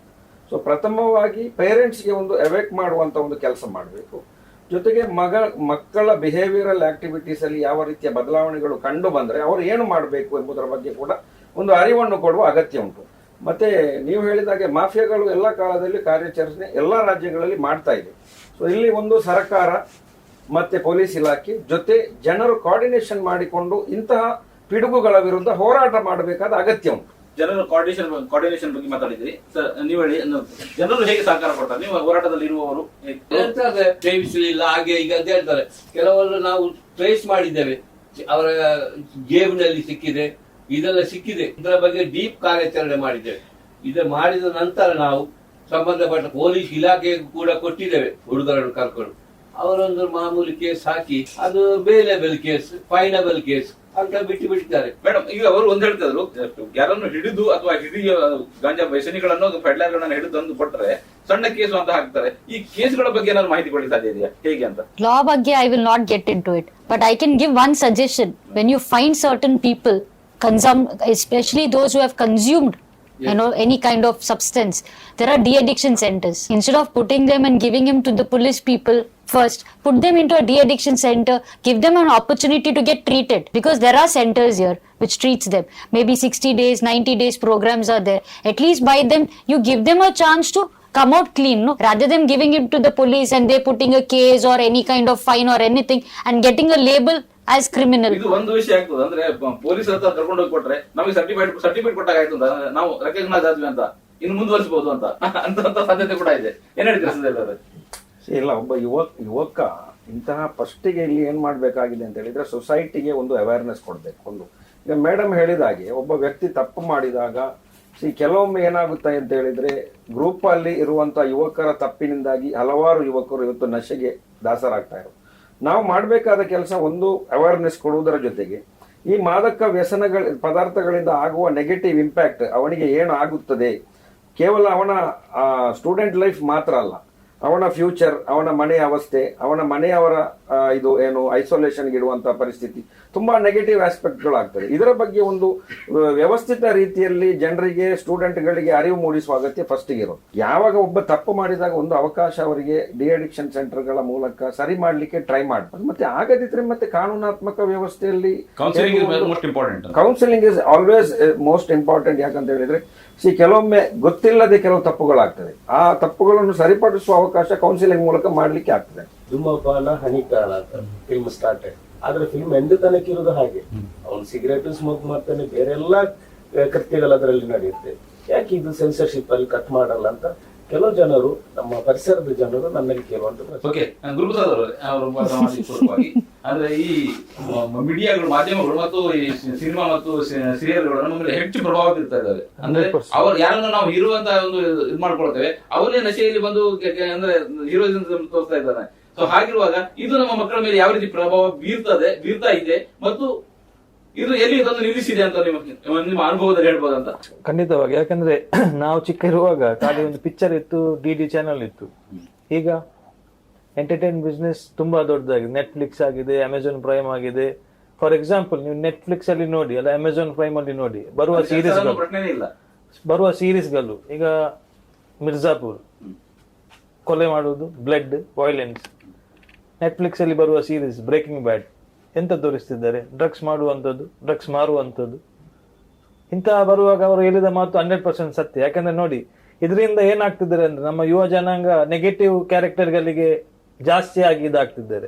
Speaker 3: ಸೊ ಪ್ರಥಮವಾಗಿ ಪೇರೆಂಟ್ಸ್ಗೆ ಒಂದು ಅವೇಕ್ ಮಾಡುವಂತ ಒಂದು ಕೆಲಸ ಮಾಡಬೇಕು. ಜೊತೆಗೆ ಮಕ್ಕಳ ಬಿಹೇವಿಯರಲ್ ಆಕ್ಟಿವಿಟೀಸ್ ಅಲ್ಲಿ ಯಾವ ರೀತಿಯ ಬದಲಾವಣೆಗಳು ಕಂಡು ಬಂದ್ರೆ ಅವರು ಏನು ಮಾಡಬೇಕು ಎಂಬುದರ ಬಗ್ಗೆ ಕೂಡ ಒಂದು ಅರಿವನ್ನು ಕೊಡುವ ಅಗತ್ಯ ಉಂಟು. ಮತ್ತೆ ನೀವು ಹೇಳಿದಾಗೆ ಮಾಫಿಯಾಗಳು ಎಲ್ಲ ಕಾಲದಲ್ಲಿ ಕಾರ್ಯಾಚರಣೆ ಎಲ್ಲ ರಾಜ್ಯಗಳಲ್ಲಿ ಮಾಡ್ತಾ ಇದೆ. ಸೊ ಇಲ್ಲಿ ಒಂದು ಸರ್ಕಾರ ಮತ್ತೆ ಪೊಲೀಸ್ ಇಲಾಖೆ ಜೊತೆ ಜನರು ಕೋಆರ್ಡಿನೇಷನ್ ಮಾಡಿಕೊಂಡು ಇಂತಹ ಪಿಡುಗುಗಳ ವಿರುದ್ಧ ಹೋರಾಟ ಮಾಡಬೇಕಾದ ಅಗತ್ಯ ಉಂಟು.
Speaker 1: ಜನರು ಕೋಆರ್ಡಿನೇಷನ್ ಬಗ್ಗೆ ಮಾತಾಡಿದ್ರಿ ಸರ್, ನೀವು ಹೇಳಿ, ಜನರು ಹೇಗೆ ಸಹಕಾರ ಕೊಡ್ತಾರೆ? ನೀವು ಹೋರಾಟದಲ್ಲಿ ಇರುವವರು
Speaker 6: ಜೈವಿಸಲಿಲ್ಲ ಹಾಗೆ ಈಗ ಅಂತ ಹೇಳ್ತಾರೆ. ಕೆಲವರು ನಾವು ಟ್ರೇಸ್ ಮಾಡಿದ್ದೇವೆ, ಅವರ ಜೇಬಿನಲ್ಲಿ ಸಿಕ್ಕಿದೆ, ಇದೆಲ್ಲ ಸಿಕ್ಕಿದೆ. ಇದರ ಬಗ್ಗೆ ಡೀಪ್ ಕಾರ್ಯಾಚರಣೆ ಮಾಡಿದ್ದೇವೆ. ಇದು ಮಾಡಿದ ನಂತರ ನಾವು ಸಂಬಂಧಪಟ್ಟ ಪೊಲೀಸ್ ಇಲಾಖೆಗೂ ಕೂಡ ಕೊಟ್ಟಿದ್ದೇವೆ. ಹುಡುಗರನ್ನು ಕರ್ಕೊಂಡು ಅವರೊಂದು ಮಾಮೂಲಿ ಕೇಸ್ ಹಾಕಿ ಅದು ಬೇಲೆಬಲ್ ಕೇಸ್, ಫೈನಬಲ್ ಕೇಸ್ ಅಂತ ಬಿಟ್ಟಿದ್ದಾರೆ.
Speaker 1: ಮೇಡಮ್, ಈಗ ಅವರು ಒಂದ್ ಹೇಳ್ತಿದ್ರು, ಯಾರನ್ನು ಹಿಡಿದು ಅಥವಾ ಹಿಡಿಯ ಗಾಂಜಾ ವ್ಯಸನಿಗಳನ್ನು ಫೆಡ್ಲರ್ಗಳನ್ನ ಹಿಡಿದು ತಂದು ಕೊಟ್ಟರೆ ಸಣ್ಣ ಕೇಸು ಅಂತ ಹಾಕ್ತಾರೆ. ಈ ಕೇಸ್ಗಳ ಬಗ್ಗೆ ಏನಾದ್ರು ಮಾಹಿತಿ ಕೊಡಲಿಕ್ಕೆ ಸಾಧ್ಯ ಇದೆಯಾ, ಹೇಗೆ ಅಂತ?
Speaker 5: ಲಾ ಬಗ್ಗೆ I will not get into it, but I can give one suggestion. When you find certain people especially those who have consumed any kind of substance, there are de-addiction centers. Instead of putting them and giving them to the police people first, put them into a de-addiction center, give them an opportunity to get treated, because there are centers here which treats them. Maybe 60 days, 90 days programs are there. At least by them you give them a chance to come out clean, no? Rather than giving it to the police and they putting a case or any kind of fine or anything and getting a label as criminal.
Speaker 1: ಇದು ಒಂದು ವಿಷಯ ಆಗ್ತದೆ. ಅಂದ್ರೆ police ಹತ್ರ ಕರ್ಕೊಂಡು ಹೋಗಿ ಕೊಟ್ರೆ ನಮಗೆ ಸರ್ಟಿಫಿಕೇಟ್ ಕೊಟ್ಟಾಗ ಆಯ್ತು ಅಂತ, ನಾವು ರೆಕಗ್ನೈಸ್ ಆದ್ವಿ ಅಂತ. ಇನ್ನು ಮುಂದುವರಿಸಬಹುದು ಅಂತ ಸಾಧ್ಯತೆ ಕೂಡ ಇದೆ. ಏನ್ ಹೇಳ್ತೀರಾ ಸುಧೀರ್ ಅವರೇ?
Speaker 3: ಇಲ್ಲ, ಒಬ್ಬ ಯುವಕ ಇಂತಹ ಫಸ್ಟಿಗೆ ಇಲ್ಲಿ ಏನ್ ಮಾಡ್ಬೇಕಾಗಿದೆ ಅಂತ ಹೇಳಿದ್ರೆ ಸೊಸೈಟಿಗೆ ಒಂದು ಅವೇರ್ನೆಸ್ ಕೊಡ್ಬೇಕು. ಒಂದು ಈಗ ಮೇಡಮ್ ಹೇಳಿದ ಹಾಗೆ ಒಬ್ಬ ವ್ಯಕ್ತಿ ತಪ್ಪು ಮಾಡಿದಾಗ ಕೆಲವೊಮ್ಮೆ ಏನಾಗುತ್ತೆ ಅಂತ ಹೇಳಿದ್ರೆ ಗ್ರೂಪ್ ಅಲ್ಲಿ ಇರುವಂತ ಯುವಕರ ತಪ್ಪಿನಿಂದಾಗಿ ಹಲವಾರು ಯುವಕರು ಇವತ್ತು ನಶೆಗೆ ದಾಸರಾಗ್ತಾ ಇರೋದು. ನಾವು ಮಾಡಬೇಕಾದ ಕೆಲಸ ಒಂದು ಅವೇರ್ನೆಸ್ ಕೊಡುವುದರ ಜೊತೆಗೆ ಈ ಮಾದಕ ಪದಾರ್ಥಗಳಿಂದ ಆಗುವ ನೆಗೆಟಿವ್ ಇಂಪ್ಯಾಕ್ಟ್ ಅವನಿಗೆ ಏನು ಆಗುತ್ತದೆ, ಕೇವಲ ಅವನ ಸ್ಟೂಡೆಂಟ್ ಲೈಫ್ ಮಾತ್ರ ಅಲ್ಲ, ಅವನ ಫ್ಯೂಚರ್, ಅವನ ಮನೆಯ ಅವಸ್ಥೆ, ಅವನ ಮನೆಯವರ ಇದು ಏನು ಐಸೋಲೇಷನ್ಗೆ ಇಡುವಂತಹ ಪರಿಸ್ಥಿತಿ, ತುಂಬಾ ನೆಗೆಟಿವ್ ಆಸ್ಪೆಕ್ಟ್ಗಳಾಗ್ತದೆ. ಇದರ ಬಗ್ಗೆ ಒಂದು ವ್ಯವಸ್ಥಿತ ರೀತಿಯಲ್ಲಿ ಜನರಿಗೆ, ಸ್ಟೂಡೆಂಟ್ಗಳಿಗೆ ಅರಿವು ಮೂಡಿಸುವ ಅಗತ್ಯ ಫಸ್ಟಿಗೆ ಇರೋದು. ಯಾವಾಗ ಒಬ್ಬ ತಪ್ಪು ಮಾಡಿದಾಗ ಒಂದು ಅವಕಾಶ ಅವರಿಗೆ ಡಿ ಅಡಿಕ್ಷನ್ ಸೆಂಟರ್ಗಳ ಮೂಲಕ ಸರಿ ಮಾಡ್ಲಿಕ್ಕೆ ಟ್ರೈ ಮಾಡ್ಬೋದು. ಮತ್ತೆ ಆಗದಿದ್ರೆ ಮತ್ತೆ ಕಾನೂನಾತ್ಮಕ ವ್ಯವಸ್ಥೆಯಲ್ಲಿ counselling is always most important. ಯಾಕಂತ ಹೇಳಿದ್ರೆ ಕೆಲವೊಮ್ಮೆ ಗೊತ್ತಿಲ್ಲದೆ ಕೆಲವು ತಪ್ಪುಗಳಾಗ್ತದೆ. ಆ ತಪ್ಪುಗಳನ್ನು ಸರಿಪಡಿಸುವ ಅವಕಾಶ ಕೌನ್ಸಿಲಿಂಗ್ ಮೂಲಕ ಮಾಡ್ಲಿಕ್ಕೆ ಆಗ್ತದೆ.
Speaker 7: ಧೂಮಪಾನ ಹಾನಿಕಾರ ಅಂತ ಫಿಲ್ಮ್ ಸ್ಟಾರ್ಟ್ ಆಯ್ತು, ಆದ್ರೆ ಫಿಲ್ಮ್ ಎಂಡ್ ತನಕ ಇರೋದು ಹಾಗೆ. ಅವ್ನು ಸಿಗರೇಟ್ ಸ್ಮೋಕ್ ಮಾಡ್ತಾನೆ, ಬೇರೆ ಎಲ್ಲಾ ಕೃತ್ಯಗಳು ಅದರಲ್ಲಿ ನಡೆಯುತ್ತೆ. ಯಾಕೆ ಇದು ಸೆನ್ಸರ್ಶಿಪ್ ಅಲ್ಲಿ ಕಟ್ ಮಾಡಲ್ಲ ಅಂತ ಕೆಲವು ಜನರು, ನಮ್ಮ ಪರಿಸರದ ಜನರು ನನ್ನಲ್ಲಿ ಕೇಳುವಂತ
Speaker 1: ಓಕೆ, ಗುರುಪ್ರಸಾದ್ ಅವರು ಅಂದ್ರೆ ಈ ಮೀಡಿಯಾಗಳು, ಮಾಧ್ಯಮಗಳು ಮತ್ತು ಈ ಸಿನಿಮಾ ಮತ್ತು ಸೀರಿಯಲ್ಗಳು ನಮ್ಮ ಮೇಲೆ ಹೆಚ್ಚು ಪ್ರಭಾವ ಬೀರ್ತಾ ಇದ್ದಾವೆ. ಅಂದ್ರೆ ಅವ್ರು ಯಾರನ್ನ ನಾವು ಹೀರೋ ಅಂತ ಒಂದು ಇದು ಮಾಡ್ಕೊಳ್ತೇವೆ, ಅವರೇ ನಶೆಯಲ್ಲಿ ಬಂದು ಅಂದ್ರೆ ಹೀರೋಯಿಸಂ ತೋರಿಸ್ತಾ ಇದ್ದಾರೆ. ಸೊ ಹಾಗಿರುವಾಗ ಇದು ನಮ್ಮ ಮಕ್ಕಳ ಮೇಲೆ ಯಾವ ರೀತಿ ಪ್ರಭಾವ ಬೀರ್ತಾ ಇದೆ ಮತ್ತು ಇದು ಎಲ್ಲಿ ಇದನ್ನು ನಿಲ್ಲಿಸಿದೆ ಅಂತ ನಿಮ್ಮ ಅನುಭವದಲ್ಲಿ ಹೇಳ್ಬೋದಂತ?
Speaker 2: ಖಂಡಿತವಾಗಿ. ಯಾಕಂದ್ರೆ ನಾವು ಚಿಕ್ಕ ಇರುವಾಗ ಖಾಲಿ ಒಂದು ಪಿಕ್ಚರ್ ಇತ್ತು, ಡಿ ಚಾನೆಲ್ ಇತ್ತು. ಈಗ ಎಂಟರ್ಟೈನ್ ಬಿಸ್ನೆಸ್ ತುಂಬಾ ದೊಡ್ಡದಾಗಿದೆ. ನೆಟ್ಫ್ಲಿಕ್ಸ್ ಆಗಿದೆ, ಅಮೆಜಾನ್ ಪ್ರೈಮ್ ಆಗಿದೆ. ಫಾರ್ ಎಕ್ಸಾಂಪಲ್, ನೀವು ನೆಟ್ಫ್ಲಿಕ್ಸ್ ಅಲ್ಲಿ ನೋಡಿ, ಅಲ್ಲ ಅಮೆಜಾನ್ ಪ್ರೈಮ್ ಅಲ್ಲಿ ನೋಡಿ, ಬರುವ ಸೀರೀಸ್ಗಳು ಈಗ ಮಿರ್ಜಾಪುರ್, ಕೊಲೆ ಮಾಡುವುದು, ಬ್ಲಡ್, ವೈಲೆನ್ಸ್. ನೆಟ್ಫ್ಲಿಕ್ಸ್ ಅಲ್ಲಿ ಬರುವ ಸೀರೀಸ್ ಬ್ರೇಕಿಂಗ್ ಬ್ಯಾಡ್ ಎಂತ ತೋರಿಸ್ತಿದ್ದಾರೆ? ಡ್ರಗ್ಸ್ ಮಾಡುವಂಥದ್ದು, ಡ್ರಗ್ಸ್ ಮಾರುವಂಥದ್ದು. ಇಂತಹ ಬರುವಾಗ ಅವರು ಹೇಳಿದ ಮಾತು 100% ಸತ್ಯ. ಯಾಕಂದ್ರೆ ನೋಡಿ, ಇದರಿಂದ ಏನಾಗ್ತಿದ್ದಾರೆ ಅಂದ್ರೆ ನಮ್ಮ ಯುವ ಜನಾಂಗ ನೆಗೆಟಿವ್ ಕ್ಯಾರೆಕ್ಟರ್ಗಳಿಗೆ ಜಾಸ್ತಿ ಆಗಿ ಇದಾಗ್ತಿದ್ದಾರೆ.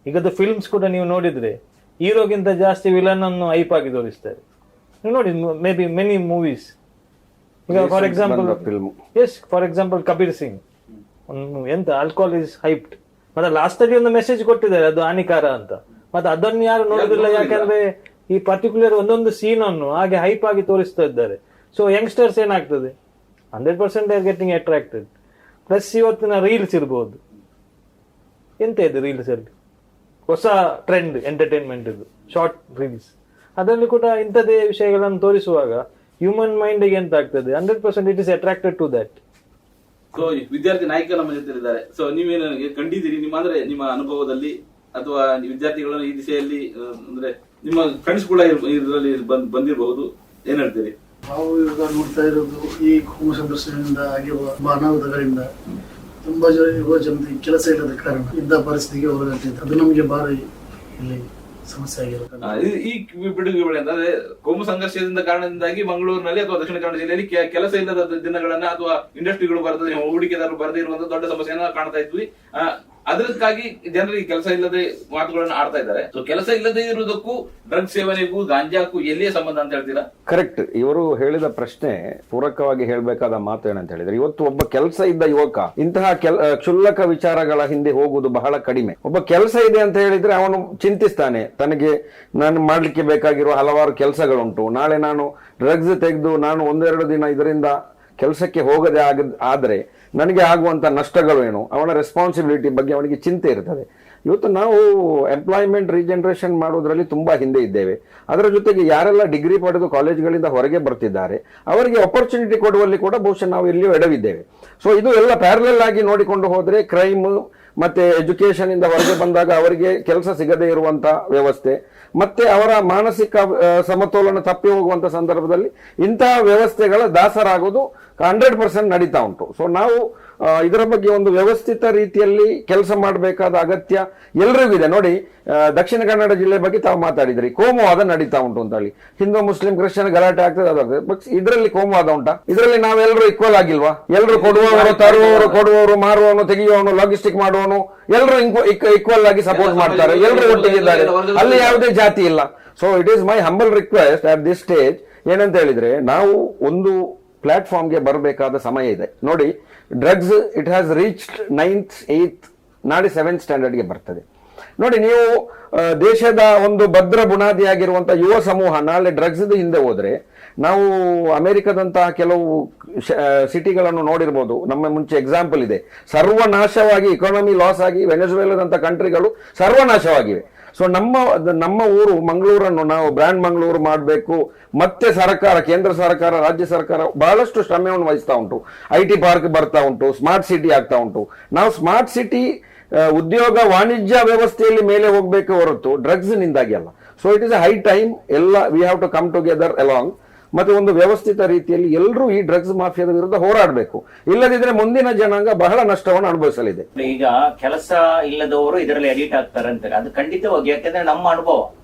Speaker 2: ಈಗದು ಫಿಲ್ಮ್ಸ್ ಕೂಡ ನೀವು ನೋಡಿದ್ರೆ ಹೀರೋಗಿಂತ ಜಾಸ್ತಿ ವಿಲನ್ ಅನ್ನು ಹೈಪ್ ಆಗಿ ತೋರಿಸ್ತಾರೆ. ನೀವು ನೋಡಿ, ಮೇ ಬಿ ಮೆನಿ ಮೂವೀಸ್. ಈಗ ಫಾರ್ ಎಕ್ಸಾಂಪಲ್ ಕಬೀರ್ ಸಿಂಗ್, ಎಂತ ಆಲ್ಕೋಹಾಲ್ ಇಸ್ ಹೈಪ್ಡ್. ಮತ್ತೆ ಲಾಸ್ಟ್ ಅಲ್ಲಿ ಒಂದು ಮೆಸೇಜ್ ಕೊಟ್ಟಿದ್ದಾರೆ, ಅದು ಹಾನಿಕಾರ ಅಂತ. ಮತ್ತೆ ಅದನ್ನು ಯಾರು ನೋಡುದಿಲ್ಲ, ಯಾಕಂದ್ರೆ ಈ ಪರ್ಟಿಕ್ಯುಲರ್ ಒಂದೊಂದು ಸೀನ್ ಅನ್ನು ಹಾಗೆ ಹೈಪ್ ಆಗಿ ತೋರಿಸ್ತಾ ಇದ್ದಾರೆ. ಸೊ ಯಂಗ್ಸ್ಟರ್ಸ್ ಏನಾಗ್ತದೆ, 100% ಆರ್ ಗೆಟಿಂಗ್ ಅಟ್ರಾಕ್ಟೆಡ್. ಪ್ಲಸ್ ಇವತ್ತಿನ ರೀಲ್ಸ್ ಇರ್ಬೋದು. ಎಂತ ಇದೆ ರೀಲ್ಸ್ ಅಲ್ಲಿ? ಹೊಸ ಟ್ರೆಂಡ್ ಎಂಟರ್ಟೈನ್ಮೆಂಟ್ ಇದು, ಶಾರ್ಟ್ ರೀಲ್ಸ್. ಅದರಲ್ಲಿ ಕೂಡ ಇಂಥದೇ ವಿಷಯಗಳನ್ನು ತೋರಿಸುವಾಗ ಹ್ಯೂಮನ್ ಮೈಂಡ್ಗೆ ಎಂತ ಆಗ್ತದೆ, 100% it is attracted to that.
Speaker 1: So ವಿದ್ಯಾರ್ಥಿ ನಾಯಕ ನಮ್ಮ ಜೊತೆ ಇದ್ದಾರೆ. ಸೊ ನೀವೇನು ಕಂಡಿದ್ದೀರಿ ನಿಮ್ಮ ಅನುಭವದಲ್ಲಿ, ಅಥವಾ ವಿದ್ಯಾರ್ಥಿಗಳನ್ನು ಈ ದಿಸೆಯಲ್ಲಿ, ಅಂದ್ರೆ ನಿಮ್ಮ ಫ್ರೆಂಡ್ಸ್ ಕೂಡ ಇದರಲ್ಲಿ ಬಂದಿರಬಹುದು, ಏನ್ ಹೇಳ್ತೀರಿ?
Speaker 8: ನಾವು ಇವಾಗ ನೋಡ್ತಾ ಇರೋದು ಈ ಕೋಮು ಸಂದರ್ಶನದಿಂದ ಆಗಿರುವ ಅನಾಹುತಗಳಿಂದ ತುಂಬಾ ಯುವ ಜನತೆ ಕೆಲಸ ಇಲ್ಲದ ಕಾರಣ ಇದ್ದ ಪರಿಸ್ಥಿತಿಗೆ ಹೋರಾಡ್ತಿದ್ದಾರೆ. ಅದು ನಮಗೆ ಭಾರಿ ಇಲ್ಲಿ ಸಮಸ್ಯೆ ಆಗಿರುತ್ತೆ.
Speaker 1: ಈ ಬಿಡುಗಡೆ ಅಂದ್ರೆ ಕೋಮು ಸಂಘರ್ಷದಿಂದ ಕಾರಣದಿಂದಾಗಿ ಮಂಗಳೂರಿನಲ್ಲಿ ಅಥವಾ ದಕ್ಷಿಣ ಕನ್ನಡ ಜಿಲ್ಲೆಯಲ್ಲಿ ಕೆಲಸ ಇಲ್ಲದ ದಿನಗಳನ್ನ ಅಥವಾ ಇಂಡಸ್ಟ್ರಿಗಳು ಬರದೇ, ಹೂಡಿಕೆದಾರರು ಬರದೇ ಇರುವಂತಹ ದೊಡ್ಡ ಸಮಸ್ಯೆಯನ್ನ ಕಾಣ್ತಾ ಇದ್ವಿ. ಅದಕ್ಕಾಗಿ ಜನರಿಗೆ ಕೆಲಸ ಇಲ್ಲದೆ ಮಾತುಗಳನ್ನು ಆಡ್ತಾ ಇದ್ದಾರೆ. ಸೊ ಕೆಲಸ ಇಲ್ಲದೆ ಇರುವುದಕ್ಕೂ ಡ್ರಗ್ ಸೇವನೆಗೂ ಗಾಂಜಾಕ್ಕೂ ಎಲ್ಲಿಯೇ ಸಂಬಂಧ ಅಂತ ಹೇಳ್ತೀರಾ?
Speaker 3: ಕರೆಕ್ಟ್. ಇವರು ಹೇಳಿದ ಪ್ರಶ್ನೆ ಪೂರಕವಾಗಿ ಹೇಳ್ಬೇಕಾದ ಮಾತು ಏನಂತ ಹೇಳಿದ್ರೆ, ಇವತ್ತು ಒಬ್ಬ ಕೆಲಸ ಇದ್ದ ಯುವಕ ಇಂತಹ ಕ್ಷುಲ್ಲಕ ವಿಚಾರಗಳ ಹಿಂದೆ ಹೋಗುವುದು ಬಹಳ ಕಡಿಮೆ. ಒಬ್ಬ ಕೆಲಸ ಇದೆ ಅಂತ ಹೇಳಿದ್ರೆ ಅವನು ಚಿಂತಿಸ್ತಾನೆ, ತನಗೆ ನಾನು ಮಾಡ್ಲಿಕ್ಕೆ ಬೇಕಾಗಿರುವ ಹಲವಾರು ಕೆಲಸಗಳುಂಟು, ನಾಳೆ ನಾನು ಡ್ರಗ್ಸ್ ತೆಗೆದು ನಾನು 1-2 ದಿನ ಇದರಿಂದ ಕೆಲಸಕ್ಕೆ ಹೋಗದೆ ಆದ್ರೆ ನನಗೆ ಆಗುವಂತ ನಷ್ಟಗಳು ಏನು, ಅವನ ರೆಸ್ಪಾನ್ಸಿಬಿಲಿಟಿ ಬಗ್ಗೆ ಅವನಿಗೆ ಚಿಂತೆ ಇರ್ತದೆ. ಇವತ್ತು ನಾವು ಎಂಪ್ಲಾಯ್ಮೆಂಟ್ ರೀಜನರೇಷನ್ ಮಾಡೋದ್ರಲ್ಲಿ ತುಂಬಾ ಹಿಂದೆ ಇದ್ದೇವೆ. ಅದರ ಜೊತೆಗೆ ಯಾರೆಲ್ಲ ಡಿಗ್ರಿ ಪಡೆದು ಕಾಲೇಜ್ಗಳಿಂದ ಹೊರಗೆ ಬರ್ತಿದ್ದಾರೆ ಅವರಿಗೆ ಅಪರ್ಚುನಿಟಿ ಕೊಡುವಲ್ಲಿ ಕೂಡ ಬಹುಶಃ ನಾವು ಎಲ್ಲಿಯೂ ಎಡವಿದ್ದೇವೆ. ಸೊ ಇದು ಎಲ್ಲ ಪ್ಯಾರಲಲ್ ಆಗಿ ನೋಡಿಕೊಂಡು ಹೋದ್ರೆ ಕ್ರೈಮ್ ಮತ್ತೆ ಎಜುಕೇಶನ್ ಇಂದ ಹೊರಗೆ ಬಂದಾಗ ಅವರಿಗೆ ಕೆಲಸ ಸಿಗದೇ ಇರುವಂತ ವ್ಯವಸ್ಥೆ, ಮತ್ತೆ ಅವರ ಮಾನಸಿಕ ಸಮತೋಲನ ತಪ್ಪಿ ಹೋಗುವಂತ ಸಂದರ್ಭದಲ್ಲಿ ಇಂತಹ ವ್ಯವಸ್ಥೆಗಳ ದಾಸರಾಗೋದು 100% ನಡೀತಾ ಉಂಟು. ಸೊ ನಾವು ಇದರ ಬಗ್ಗೆ ಒಂದು ವ್ಯವಸ್ಥಿತ ರೀತಿಯಲ್ಲಿ ಕೆಲಸ ಮಾಡಬೇಕಾದ ಅಗತ್ಯ ಎಲ್ರಿಗೂ ಇದೆ. ನೋಡಿ, ದಕ್ಷಿಣ ಕನ್ನಡ ಜಿಲ್ಲೆ ಬಗ್ಗೆ ತಾವು ಮಾತಾಡಿದ್ರಿ, ಕೋಮುವಾದ ನಡೀತಾ ಉಂಟು ಅಂತ ಹೇಳಿ. ಹಿಂದೂ ಮುಸ್ಲಿಂ ಕ್ರಿಶ್ಚಿಯನ್ ಗಲಾಟೆ ಆಗ್ತದೆ, ಅದಾಗ್ತದೆ. ಬಟ್ ಇದರಲ್ಲಿ ಕೋಮುವಾದ ಉಂಟಾ? ಇದರಲ್ಲಿ ನಾವೆಲ್ಲರೂ ಈಕ್ವಲ್ ಆಗಿಲ್ವಾ? ಎಲ್ಲರೂ ಕೊಡುವವರು, ತರುವವರು, ಕೊಡುವವರು, ಮಾರುವವನು, ತೆಗೆಯುವವನು, ಲಾಜಿಸ್ಟಿಕ್ ಮಾಡುವವನು, ಎಲ್ಲರೂ ಈಕ್ವಲ್ ಆಗಿ ಸಪೋರ್ಟ್ ಮಾಡ್ತಾರೆ, ಎಲ್ಲರೂ ಒಟ್ಟಿಗಿದ್ದಾರೆ, ಅಲ್ಲಿ ಯಾವುದೇ ಜಾತಿ ಇಲ್ಲ. So it is my humble request at this stage ಏನಂತ ಹೇಳಿದ್ರೆ, ನಾವು ಒಂದು ಪ್ಲಾಟ್ಫಾರ್ಮ್ಗೆ ಬರಬೇಕಾದ ಸಮಯ ಇದೆ. ನೋಡಿ, drugs it has reached 9th 8th, ನಾಳೆ 7th ಸ್ಟ್ಯಾಂಡರ್ಡ್ಗೆ ಬರ್ತದೆ. ನೋಡಿ, ನೀವು ದೇಶದ ಒಂದು ಭದ್ರ ಬುನಾದಿಯಾಗಿರುವಂಥ ಯುವ ಸಮೂಹ ನಾಳೆ ಡ್ರಗ್ಸ್ ಹಿಂದೆ ಹೋದ್ರೆ, ನಾವು ಅಮೆರಿಕದಂತಹ ಕೆಲವು ಸಿಟಿಗಳನ್ನು ನೋಡಿರ್ಬೋದು. ನಮ್ಮ ಮುಂಚೆ ಎಕ್ಸಾಂಪಲ್ ಇದೆ, ಸರ್ವನಾಶವಾಗಿ ಇಕಾನಮಿ ಲಾಸ್ ಆಗಿ ವೆನೆಜುವೆಲಾದಂಥ ಕಂಟ್ರಿಗಳು ಸರ್ವನಾಶವಾಗಿವೆ. ಸೊ ನಮ್ಮ ಊರು ಮಂಗಳೂರನ್ನು ನಾವು ಬ್ರ್ಯಾಂಡ್ ಮಂಗಳೂರು ಮಾಡಬೇಕು. ಮತ್ತೆ ಸರ್ಕಾರ, ಕೇಂದ್ರ ಸರ್ಕಾರ, ರಾಜ್ಯ ಸರ್ಕಾರ ಬಹಳಷ್ಟು ಶ್ರಮವನ್ನು ವಹಿಸ್ತಾ ಉಂಟು. IT ಪಾರ್ಕ್ ಬರ್ತಾ ಉಂಟು, ಸ್ಮಾರ್ಟ್ ಸಿಟಿ ಆಗ್ತಾ ಉಂಟು. ನಾವು ಸ್ಮಾರ್ಟ್ ಸಿಟಿ ಉದ್ಯೋಗ ವಾಣಿಜ್ಯ ವ್ಯವಸ್ಥೆಯಲ್ಲಿ ಮೇಲೆ ಹೋಗ್ಬೇಕು ಹೊರತು ಡ್ರಗ್ಸ್ ನಿಂದಾಗಿ ಅಲ್ಲ. So it is a high time, ಎಲ್ಲ we have to come together along. ಮತ್ತೆ ಒಂದು ವ್ಯವಸ್ಥಿತ ರೀತಿಯಲ್ಲಿ ಎಲ್ಲರೂ ಈ ಡ್ರಗ್ಸ್ ಮಾಫಿಯಾದ ವಿರುದ್ಧ ಹೋರಾಡಬೇಕು. ಇಲ್ಲದಿದ್ರೆ ಮುಂದಿನ ಜನಾಂಗ ಬಹಳ ನಷ್ಟವನ್ನು ಅನುಭವಿಸಲಿದೆ.
Speaker 4: ಈಗ ಕೆಲಸ ಇಲ್ಲದವರು ಇದರಲ್ಲಿ ಅಡಿಟ್ ಆಗ್ತಾರೆ ಅಂತಾರೆ, ಅದು ಖಂಡಿತವಾಗಿ. ಯಾಕಂದ್ರೆ ನಮ್ಮ ಅನುಭವ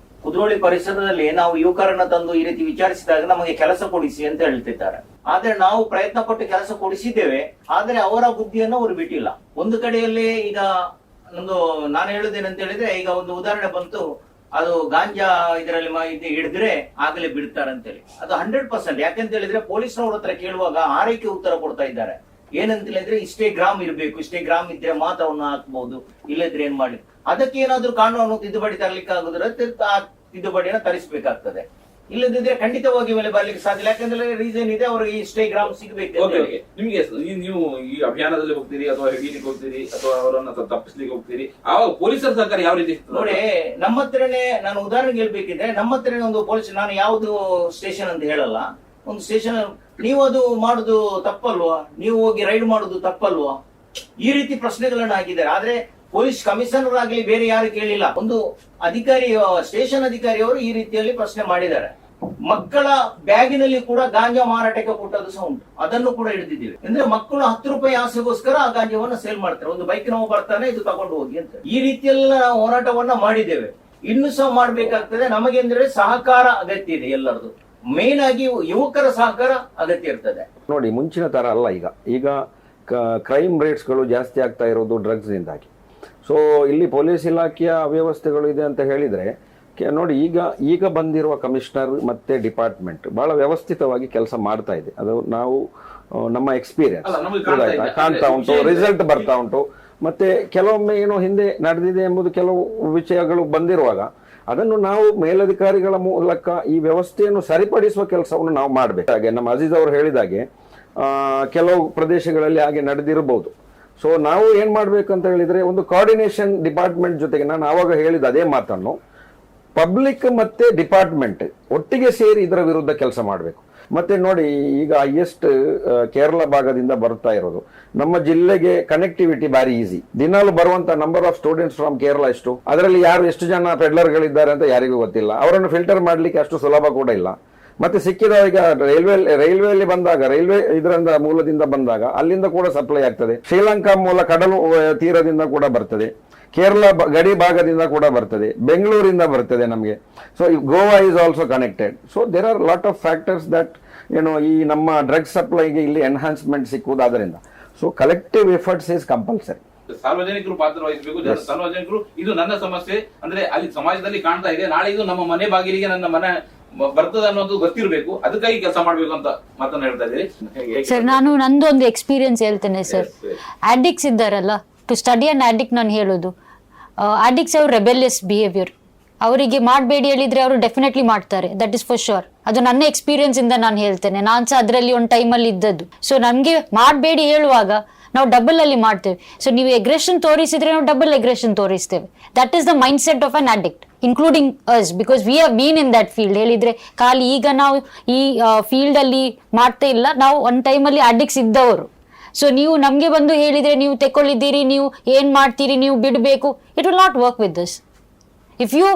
Speaker 4: ಕುದ್ರೋಳಿ ಪರಿಸರದಲ್ಲಿ ನಾವು ಯುವಕರನ್ನ ತಂದು ಈ ರೀತಿ ವಿಚಾರಿಸಿದಾಗ ನಮಗೆ ಕೆಲಸ ಕೊಡಿಸಿ ಅಂತ ಹೇಳ್ತಿದ್ದಾರೆ. ಆದ್ರೆ ನಾವು ಪ್ರಯತ್ನ ಪಟ್ಟು ಕೆಲಸ ಕೊಡಿಸಿದ್ದೇವೆ, ಆದ್ರೆ ಅವರ ಬುದ್ಧಿಯನ್ನು ಅವರು ಬಿಟ್ಟಿಲ್ಲ. ಒಂದು ಕಡೆಯಲ್ಲಿ ಈಗ ನಾನು ಹೇಳುದೇನಂತ ಹೇಳಿದ್ರೆ, ಈಗ ಒಂದು ಉದಾಹರಣೆ ಬಂತು, ಅದು ಗಾಂಜಾ ಇದರಲ್ಲಿ ಹಿಡಿದ್ರೆ ಆಗಲೇ ಬಿಡ್ತಾರಂತೇಳಿ. ಅದು 100%. ಯಾಕಂತ ಹೇಳಿದ್ರೆ ಪೊಲೀಸ್ನವ್ರ ಹತ್ರ ಕೇಳುವಾಗ ಆರೈಕೆ ಉತ್ತರ ಕೊಡ್ತಾ ಇದ್ದಾರೆ. ಏನಂತ ಹೇಳಿದ್ರೆ, ಇಷ್ಟೇ ಗ್ರಾಮ್ ಇರಬೇಕು, ಇಷ್ಟೇ ಗ್ರಾಮ್ ಇದ್ರೆ ಮಾತ್ರ ಅವನ್ನ ಹಾಕ್ಬಹುದು, ಇಲ್ಲದ್ರೆ ಏನ್ ಮಾಡಿ. ಅದಕ್ಕೆ ಏನಾದ್ರೂ ಕಾನೂನು ತಿದ್ದುಪಡಿ ತರಲಿಕ್ಕೆ ಆಗುದ್ರೆ ಆ ತಿದ್ದುಪಡಿಯನ್ನು ತರಿಸಬೇಕಾಗ್ತದೆ. ಇಲ್ಲದಿದ್ರೆ ಖಂಡಿತವಾಗಿ ಮೇಲೆ ಬರ್ಲಿಕ್ಕೆ ಸಾಧ್ಯ. ಯಾಕಂದ್ರೆ ರೀಸನ್ ಇದೆ, ಅವ್ರಿಗೆ ಇಷ್ಟೇ ಗ್ರಾಮ್ ಸಿಗಬೇಕು.
Speaker 1: ನಿಮ್ಗೆ ನೀವು ಈ ಅಭಿಯಾನದಲ್ಲಿ ಹೋಗ್ತೀರಿ ಅಥವಾ ಹಿಡಿಲಿಕ್ಕೆ ಹೋಗ್ತೀರಿ ಅಥವಾ ಅವರನ್ನ ತಪ್ಪಿಸ್ಲಿಕ್ಕೆ ಹೋಗ್ತೀರಿ, ಆವಾಗ ಪೊಲೀಸರ ಸಹಕಾರ ಯಾವ ರೀತಿ?
Speaker 4: ನೋಡಿ, ನಮ್ಮ ಹತ್ರನೇ ನಾನು ಉದಾಹರಣೆಗೆ ಹೇಳ್ಬೇಕಿದ್ರೆ, ನಮ್ಮ ಹತ್ರನೇ ಒಂದು ಪೊಲೀಸ್, ನಾನು ಯಾವ್ದು ಸ್ಟೇಷನ್ ಅಂತ ಹೇಳಲ್ಲ, ಒಂದು ಸ್ಟೇಷನ್ ನೀವು ಅದು ಮಾಡುದು ತಪ್ಪಲ್ವಾ, ನೀವು ಹೋಗಿ ರೈಡ್ ಮಾಡುದು ತಪ್ಪಲ್ವಾ, ಈ ರೀತಿ ಪ್ರಶ್ನೆಗಳನ್ನ ಹಾಕಿದ್ದಾರೆ. ಆದ್ರೆ ಪೊಲೀಸ್ ಕಮಿಷನರ್ ಆಗಲಿ ಬೇರೆ ಯಾರು ಕೇಳಿಲ್ಲ. ಒಂದು ಅಧಿಕಾರಿ, ಸ್ಟೇಷನ್ ಅಧಿಕಾರಿಯವರು ಈ ರೀತಿಯಲ್ಲಿ ಪ್ರಶ್ನೆ ಮಾಡಿದ್ದಾರೆ. ಮಕ್ಕಳ ಬ್ಯಾಗಿನಲ್ಲಿ ಕೂಡ ಗಾಂಜಾ ಮಾರಾಟಕ್ಕೆ ಕೊಟ್ಟದ್ದು ಸಹ ಉಂಟು, ಅದನ್ನು ಕೂಡ ಹಿಡಿದಿದ್ದೀವಿ. ಅಂದ್ರೆ ಮಕ್ಕಳು 10 ರೂಪಾಯಿ ಆಸೆಗೋಸ್ಕರ ಆ ಗಾಂಜಾವನ್ನ ಸೇಲ್ ಮಾಡ್ತಾರೆ. ಒಂದು ಬೈಕ್ ನಾವು ಬರ್ತಾನೆ, ಇದು ತಗೊಂಡು ಹೋಗಿ ಅಂತ. ಈ ರೀತಿಯೆಲ್ಲ ನಾವು ಹೋರಾಟವನ್ನ ಮಾಡಿದ್ದೇವೆ, ಇನ್ನು ಸಹ ಮಾಡ್ಬೇಕಾಗ್ತದೆ. ನಮಗೆ ಅಂದ್ರೆ ಸಹಕಾರ ಅಗತ್ಯ ಇದೆ ಎಲ್ಲರದು. ಮೇನ್ ಆಗಿ ಯುವಕರ ಸಹಕಾರ ಅಗತ್ಯ ಇರ್ತದೆ.
Speaker 3: ನೋಡಿ, ಮುಂಚಿನ ತರ ಅಲ್ಲ. ಈಗ ಕ್ರೈಮ್ ರೇಟ್ಸ್ಗಳು ಜಾಸ್ತಿ ಆಗ್ತಾ ಇರೋದು ಡ್ರಗ್ಸ್ ನಿಂದಾಗಿ. ಸೊ ಇಲ್ಲಿ ಪೊಲೀಸ್ ಇಲಾಖೆಯ ಅವ್ಯವಸ್ಥೆಗಳು ಇದೆ ಅಂತ ಹೇಳಿದ್ರೆ, ನೋಡಿ, ಈಗ ಬಂದಿರುವ ಕಮಿಷನರ್ ಮತ್ತೆ ಡಿಪಾರ್ಟ್ಮೆಂಟ್ ಬಹಳ ವ್ಯವಸ್ಥಿತವಾಗಿ ಕೆಲಸ ಮಾಡ್ತಾ ಇದೆ. ಅದು ನಾವು ನಮ್ಮ ಎಕ್ಸ್ಪೀರಿಯನ್ಸ್ ಕಾಣ್ತಾ ಉಂಟು, ರಿಸಲ್ಟ್ ಬರ್ತಾ ಉಂಟು. ಮತ್ತೆ ಕೆಲವೊಮ್ಮೆ ಏನೋ ಹಿಂದೆ ನಡೆದಿದೆ ಎಂಬುದು ಕೆಲವು ವಿಷಯಗಳು ಬಂದಿರುವಾಗ ಅದನ್ನು ನಾವು ಮೇಲಧಿಕಾರಿಗಳ ಮೂಲಕ ಈ ವ್ಯವಸ್ಥೆಯನ್ನು ಸರಿಪಡಿಸುವ ಕೆಲಸವನ್ನು ನಾವು ಮಾಡಬೇಕು. ಹಾಗೆ ನಮ್ಮ ಅಜೀಜ್ ಅವರು ಹೇಳಿದಾಗೆ ಕೆಲವು ಪ್ರದೇಶಗಳಲ್ಲಿ ಹಾಗೆ ನಡೆದಿರಬಹುದು. ಸೊ ನಾವು ಏನ್ ಮಾಡ್ಬೇಕಂತ ಹೇಳಿದ್ರೆ, ಒಂದು ಕೋಆರ್ಡಿನೇಷನ್ ಡಿಪಾರ್ಟ್ಮೆಂಟ್ ಜೊತೆಗೆ, ನಾನು ಆವಾಗ ಹೇಳಿದ ಅದೇ ಮಾತನ್ನು, ಪಬ್ಲಿಕ್ ಮತ್ತೆ ಡಿಪಾರ್ಟ್ಮೆಂಟ್ ಒಟ್ಟಿಗೆ ಸೇರಿ ಇದರ ವಿರುದ್ಧ ಕೆಲಸ ಮಾಡಬೇಕು. ಮತ್ತೆ ನೋಡಿ, ಈಗ ಹೈಯೆಸ್ಟ್ ಕೇರಳ ಭಾಗದಿಂದ ಬರ್ತಾ ಇರೋದು. ನಮ್ಮ ಜಿಲ್ಲೆಗೆ ಕನೆಕ್ಟಿವಿಟಿ ಬಾರಿ ಈಸಿ. ದಿನಾಲು ಬರುವಂತ number of students from Kerala ಎಷ್ಟು, ಅದರಲ್ಲಿ ಎಷ್ಟು ಜನ ಪೆಡ್ಲರ್ಗಳಿದ್ದಾರೆ ಅಂತ ಯಾರಿಗೂ ಗೊತ್ತಿಲ್ಲ. ಅವರನ್ನು ಫಿಲ್ಟರ್ ಮಾಡ್ಲಿಕ್ಕೆ ಅಷ್ಟು ಸುಲಭ ಕೂಡ ಇಲ್ಲ. ಮತ್ತೆ ಸಿಕ್ಕಿದ ಈಗ ರೈಲ್ವೆಯಲ್ಲಿ ಬಂದಾಗ, ರೈಲ್ವೆ ಇದರಿಂದ ಮೂಲದಿಂದ ಬಂದಾಗ ಅಲ್ಲಿಂದ ಕೂಡ ಸಪ್ಲೈ ಆಗ್ತದೆ. ಶ್ರೀಲಂಕಾ ಮೂಲ ಕಡಲು ತೀರದಿಂದ ಕೂಡ ಬರ್ತದೆ, ಕೇರಳ ಗಡಿ ಭಾಗದಿಂದ ಕೂಡ ಬರ್ತದೆ, ಬೆಂಗಳೂರಿಂದ ಬರ್ತದೆ ನಮಗೆ. So Goa is also connected. So there are lot of factors that ಈ ನಮ್ಮ ಡ್ರಗ್ ಸಪ್ಲೈಗೆ ಇಲ್ಲಿ ಎನ್ಹಾನ್ಸ್ಮೆಂಟ್ ಸಿಕ್ಕುವುದಾದ್ರಿಂದ so collective efforts is compulsory.
Speaker 1: ಸಾರ್ವಜನಿಕರು ಪಾತ್ರ ವಹಿಸಬೇಕು. ಸಾರ್ವಜನಿಕರು ಇದು ನನ್ನ ಸಮಸ್ಯೆ ಅಂದ್ರೆ ಅಲ್ಲಿ ಸಮಾಜದಲ್ಲಿ ಕಾಣ್ತಾ ಇದೆ, ನಾಳೆ ಇದು ನಮ್ಮ ಮನೆ ಬಾಗಿಲಿಗೆ ನನ್ನ ಮನೆ ಬರ್ತದೆ ಅನ್ನೋದು ಗೊತ್ತಿರಬೇಕು, ಅದಕ್ಕಾಗಿ ಕೆಲಸ ಮಾಡ್ಬೇಕು ಅಂತ ಮಾತನ್ನ ಹೇಳ್ತಾ ಇದ್ದೀರಿ.
Speaker 5: ಸರ್, ನಾನು ನಂದೊಂದು ಎಕ್ಸ್ಪೀರಿಯನ್ಸ್ ಹೇಳ್ತೇನೆ ಸರ್. ಅಡಿಕ್ಟ್ಸ್ ಇದ್ದಾರಲ್ಲ, ಟು ಸ್ಟಡಿ ಅಂಡ್ ಅಡಿಕ್ಟ್ ನಾನು ಹೇಳೋದು, ಅಡಿಕ್ಟ್ಸ್ ಅವ್ರ ರೆಬೆಲಿಯಸ್ ಬಿಹೇವಿಯರ್. ಅವರಿಗೆ ಮಾಡಬೇಡಿ ಹೇಳಿದ್ರೆ ಅವರು ಡೆಫಿನೆಟ್ಲಿ ಮಾಡ್ತಾರೆ, ದಟ್ ಇಸ್ ಫಾರ್ ಶೋರ್. ಅದು ನನ್ನ ಎಕ್ಸ್ಪೀರಿಯನ್ಸ್ ಇಂದ ನಾನು ಹೇಳ್ತೇನೆ, ನಾನು ಸಹ ಅದರಲ್ಲಿ ಒಂದು ಟೈಮಲ್ಲಿ ಇದ್ದದ್ದು. ಸೊ ನಮಗೆ ಮಾಡಬೇಡಿ ಹೇಳುವಾಗ ನಾವು ಡಬಲ್ ಅಲ್ಲಿ ಮಾಡ್ತೇವೆ. ಸೊ ನೀವು ಎಗ್ರೆಷನ್ ತೋರಿಸಿದ್ರೆ ನಾವು ಡಬಲ್ ಎಗ್ರೆಷನ್ ತೋರಿಸ್ತೇವೆ. That is the mind set of an addict, including us, because we have been in that field. ಹೇಳಿದ್ರೆ ಖಾಲಿ ಈಗ ನಾವು ಈ ಫೀಲ್ಡ್ ಅಲ್ಲಿ ಮಾಡ್ತಾ ಇಲ್ಲ, ನಾವು ಒಂದು ಟೈಮಲ್ಲಿ ಅಡಿಕ್ಟ್ಸ್ ಇದ್ದವರು. ಸೊ ನೀವು ನಮಗೆ ಬಂದು ಹೇಳಿದ್ರೆ ನೀವು ತೆಕ್ಕೊಳ್ಳಿದ್ದೀರಿ, ನೀವು ಏನ್ ಮಾಡ್ತೀರಿ, ನೀವು ಬಿಡಬೇಕು, it will not work with this. If you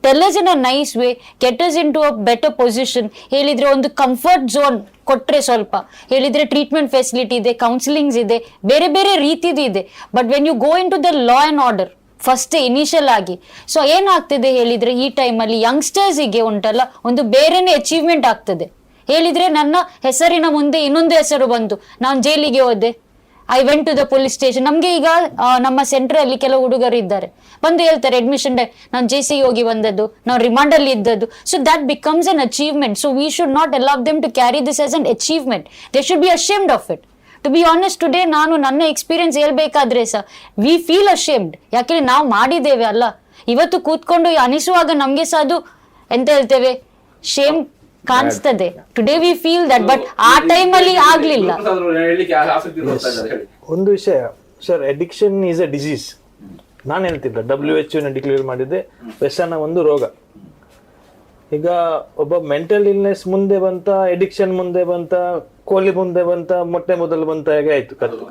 Speaker 5: tell us in a nice way, get us into a better position, ಹೇಳಿದ್ರೆ ಒಂದು ಕಂಫರ್ಟ್ ಝೋನ್ ಕೊಟ್ರೆ, ಸ್ವಲ್ಪ ಹೇಳಿದ್ರೆ ಟ್ರೀಟ್ಮೆಂಟ್ ಫೆಸಿಲಿಟಿ ಇದೆ, ಕೌನ್ಸಿಲಿಂಗ್ಸ್ ಇದೆ, ಬೇರೆ ಬೇರೆ ರೀತಿದು ಇದೆ. But when you go into the law and order first initial ಆಗಿ, ಸೊ ಏನಾಗ್ತದೆ ಹೇಳಿದ್ರೆ ಈ ಟೈಮಲ್ಲಿ ಯಂಗ್ಸ್ಟರ್ಸಿಗೆ ಉಂಟಲ್ಲ ಒಂದು ಬೇರೆನೇ ಅಚೀವ್ಮೆಂಟ್ ಆಗ್ತದೆ. ಹೇಳಿದ್ರೆ ನನ್ನ ಹೆಸರಿನ ಮುಂದೆ ಇನ್ನೊಂದು ಹೆಸರು ಬಂತು, ನಾನು ಜೈಲಿಗೆ ಹೋದೆ, I went to the police station. ನಮ್ಗೆ ಈಗ ನಮ್ಮ ಸೆಂಟರ್ ಅಲ್ಲಿ ಕೆಲವು ಹುಡುಗರು ಇದ್ದಾರೆ, ಬಂದು ಹೇಳ್ತಾರೆ ಅಡ್ಮಿಷನ್ ಡೇ ನಾನು JC ಹೋಗಿ ಬಂದದ್ದು, ನಾವು ರಿಮಾಂಡ್ ಅಲ್ಲಿ ಇದ್ದದ್ದು. So that becomes an achievement. So we should not allow them to carry this as an achievement. They should be ashamed of it. To be honest, today ನಾನು ನನ್ನ experience ಹೇಳ್ಬೇಕಾದ್ರೆ ಸಹ ವಿ ಫೀಲ್ ಅಶೇಮ್ಡ್. ಯಾಕೆಂದ್ರೆ ನಾವು ಮಾಡಿದ್ದೇವೆ ಅಲ್ಲ. ಇವತ್ತು ಕೂತ್ಕೊಂಡು ಅನಿಸುವಾಗ ನಮ್ಗೆ ಸಹ ಅದು ಎಂತ ಹೇಳ್ತೇವೆ, ಶೇಮ್ ಕಾಣಿಸ್ತದೆ. Today we feel that, but ಆ ಟೈಮ್ ಅಲ್ಲಿ ಆಗ್ಲಿಲ್ಲ.
Speaker 2: ಒಂದು ವಿಷಯ sir, addiction is a disease. ನಾನು ಹೇಳ್ತಿದ್ದೆ WHO ಡಿಕ್ಲೇರ್ ಮಾಡಿದ್ದೆ ವ್ಯಸನ ಒಂದು ರೋಗ. ಈಗ ಒಬ್ಬ ಮೆಂಟಲ್ ಇಲ್ನೆಸ್ ಮುಂದೆ ಬಂತ, ಎಡಿಕ್ಷನ್ ಮುಂದೆ ಬಂತ, ಕೋಳಿ ಮುಂದೆ ಬಂತ, ಮೊಟ್ಟೆ ಮೊದಲು ಬಂತ ಹೇಗೆ ಆಯ್ತು ಕತ್ತು.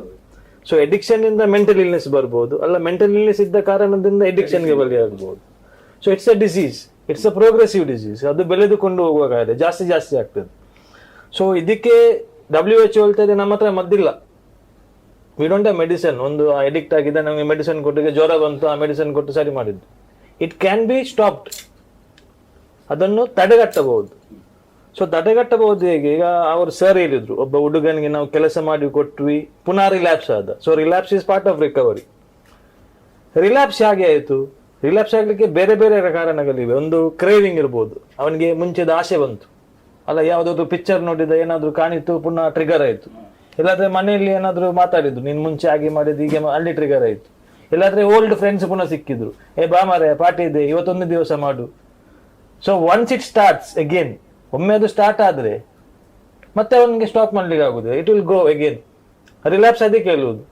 Speaker 2: ಸೊ ಎಡಿಕ್ಷನ್ ಇಂದ ಮೆಂಟಲ್ ಇಲ್ನೆಸ್ ಬರ್ಬೋದು, ಅಲ್ಲ ಮೆಂಟಲ್ ಇಲ್ನೆಸ್ ಇದ್ದ ಕಾರಣದಿಂದ ಎಡಿಕ್ಷನ್ಗೆ ಬಲಿಯಾಗಬಹುದು. So it's a disease, it's a progressive disease. ಅದು ಬೆಳೆದುಕೊಂಡು ಹೋಗುವಾಗ ಜಾಸ್ತಿ ಆಗ್ತದೆ. ಸೊ ಇದಕ್ಕೆ WHO ಹೇಳ್ತಾ ಇದೆ ನಮ್ಮ ಹತ್ರ ಮದ್ದಿಲ್ಲ, ವಿ ಡೋಂಟ್ ಹ್ಯಾವ್ ಮೆಡಿಸಿನ್. ಒಂದು ಅಡಿಕ್ಟ್ ಆಗಿದೆ, ನಮಗೆ ಮೆಡಿಸಿನ್ ಕೊಟ್ಟಿಗೆ ಜ್ವರ ಬಂತು, ಆ ಮೆಡಿಸಿನ್ ಕೊಟ್ಟು ಸರಿ ಮಾಡಿದ್ದು. ಇಟ್ ಕ್ಯಾನ್ ಬಿ ಸ್ಟಾಪ್ಡ್, ಅದನ್ನು ತಡೆಗಟ್ಟಬಹುದು. ಸೊ ತಡೆಗಟ್ಟಬಹುದು ಹೇಗೆ? ಈಗ ಅವರು ಸರ್ ಹೇಳಿದ್ರು, ಒಬ್ಬ ಹುಡುಗನಿಗೆ ನಾವು ಕೆಲಸ ಮಾಡಿ ಕೊಟ್ವಿ, ಪುನಃ ರಿಲ್ಯಾಪ್ಸ್ ಆದ. So relapse is part of recovery. Relapse ಹೇಗೆ ಆಯಿತು? ರಿಲ್ಯಾಪ್ಸ್ ಆಗ್ಲಿಕ್ಕೆ ಬೇರೆ ಬೇರೆ ಕಾರಣಗಳಿವೆ. ಒಂದು ಕ್ರೇವಿಂಗ್ ಇರ್ಬೋದು, ಅವನಿಗೆ ಮುಂಚೆದ ಆಸೆ ಬಂತು ಅಲ್ಲ, ಯಾವುದಾದ್ರು ಪಿಕ್ಚರ್ ನೋಡಿದ, ಏನಾದ್ರು ಕಾಣಿತು, ಪುನಃ ಟ್ರಿಗರ್ ಆಯ್ತು. ಇಲ್ಲಾಂದ್ರೆ ಮನೆಯಲ್ಲಿ ಏನಾದ್ರು ಮಾತಾಡಿದ್ರು, ನೀನ್ ಮುಂಚೆ ಆಗಿ ಮಾಡಿದ್ದು ಹೀಗೆ, ಅಲ್ಲಿ ಟ್ರಿಗರ್ ಆಯ್ತು. ಇಲ್ಲಾಂದ್ರೆ ಓಲ್ಡ್ ಫ್ರೆಂಡ್ಸ್ ಪುನಃ ಸಿಕ್ಕಿದ್ರು, ಬಾ ಮಾರೆ ಪಾರ್ಟಿ ಇದೆ ಇವತ್ತೊಂದು ದಿವಸ ಮಾಡು. So once it starts again, ಒಮ್ಮೆ ಅದು ಸ್ಟಾರ್ಟ್ ಆದ್ರೆ ಮತ್ತೆ ಅವನಿಗೆ ಸ್ಟಾಪ್ ಮಾಡ್ಲಿಕ್ಕೆ ಆಗುದು, it will go again. Relapse ಅದಕ್ಕೆ ಹೇಳುವುದು.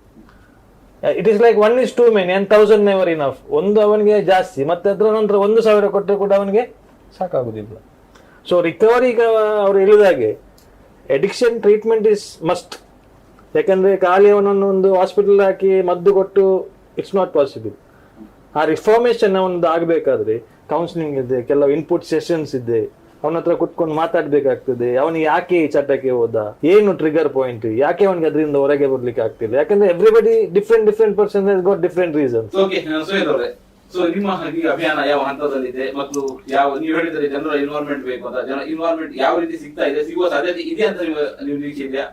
Speaker 2: It is like 1:2 many and 1000 never enough. ಒಂದು ಅವನಿಗೆ ಜಾಸ್ತಿ, ಮತ್ತೆ ಅದರ ನಂತರ 1000 ಕೊಟ್ಟರೆ ಕೂಡ ಅವನಿಗೆ ಸಾಕಾಗುದಿಲ್ಲ. ಸೊ ರಿಕವರಿ ಈಗ ಅವ್ರು ಹೇಳಿದಾಗೆ ಅಡಿಕ್ಷನ್ ಟ್ರೀಟ್ಮೆಂಟ್ ಇಸ್ ಮಸ್ಟ್. ಯಾಕಂದ್ರೆ ಖಾಲಿ ಅವನನ್ನು ಒಂದು ಹಾಸ್ಪಿಟಲ್ ಹಾಕಿ ಮದ್ದು ಕೊಟ್ಟು ಇಟ್ಸ್ ನಾಟ್ ಪಾಸಿಬಲ್. ಆ ರಿಫಾರ್ಮೇಶನ್ ಅವನದು ಆಗಬೇಕಾದ್ರೆ ಕೌನ್ಸಿಲಿಂಗ್ ಇದೆ, ಕೆಲವು ಇನ್ಪುಟ್ ಸೆಷನ್ಸ್ ಇದೆ, ಅವನ ಹತ್ರ ಕುತ್ಕೊಂಡು ಮಾತಾಡ್ಬೇಕಾಗ್ತದೆ. ಅವನಿಗೆ ಯಾಕೆ ಈ ಚಟಕ್ಕೆ ಹೋದ, ಏನು ಟ್ರಿಗರ್ ಪಾಯಿಂಟ್, ಯಾಕೆ ಅವನಿಗೆ ಅದರಿಂದ ಹೊರಗೆ ಬರ್ಲಿಕ್ಕೆ ಆಗ್ತಿಲ್ಲ. ಯಾಕಂದ್ರೆ everybody different person has got different reasons.
Speaker 1: So ನಿಮ್ಮ ಅಭಿಯಾನ ಯಾವ ಹಂತದಲ್ಲಿದೆ ಮತ್ತು ಯಾವ, ನೀವು ಹೇಳಿದ್ರೆ ಜನರ ಇನ್ವಾಲ್ವ್ಮೆಂಟ್ ಬೇಕು ಅಂತ, ಜನ ಇನ್ವಾಲ್ವ್ಮೆಂಟ್ ಯಾವ ರೀತಿ ಸಿಗ್ತಾ ಇದೆ, ಸಿಗುವ ಸಾಧ್ಯತೆ ಇದೆ ಅಂತ ನೀವು ನಿರೀಕ್ಷೆ ಇದೆಯಾ?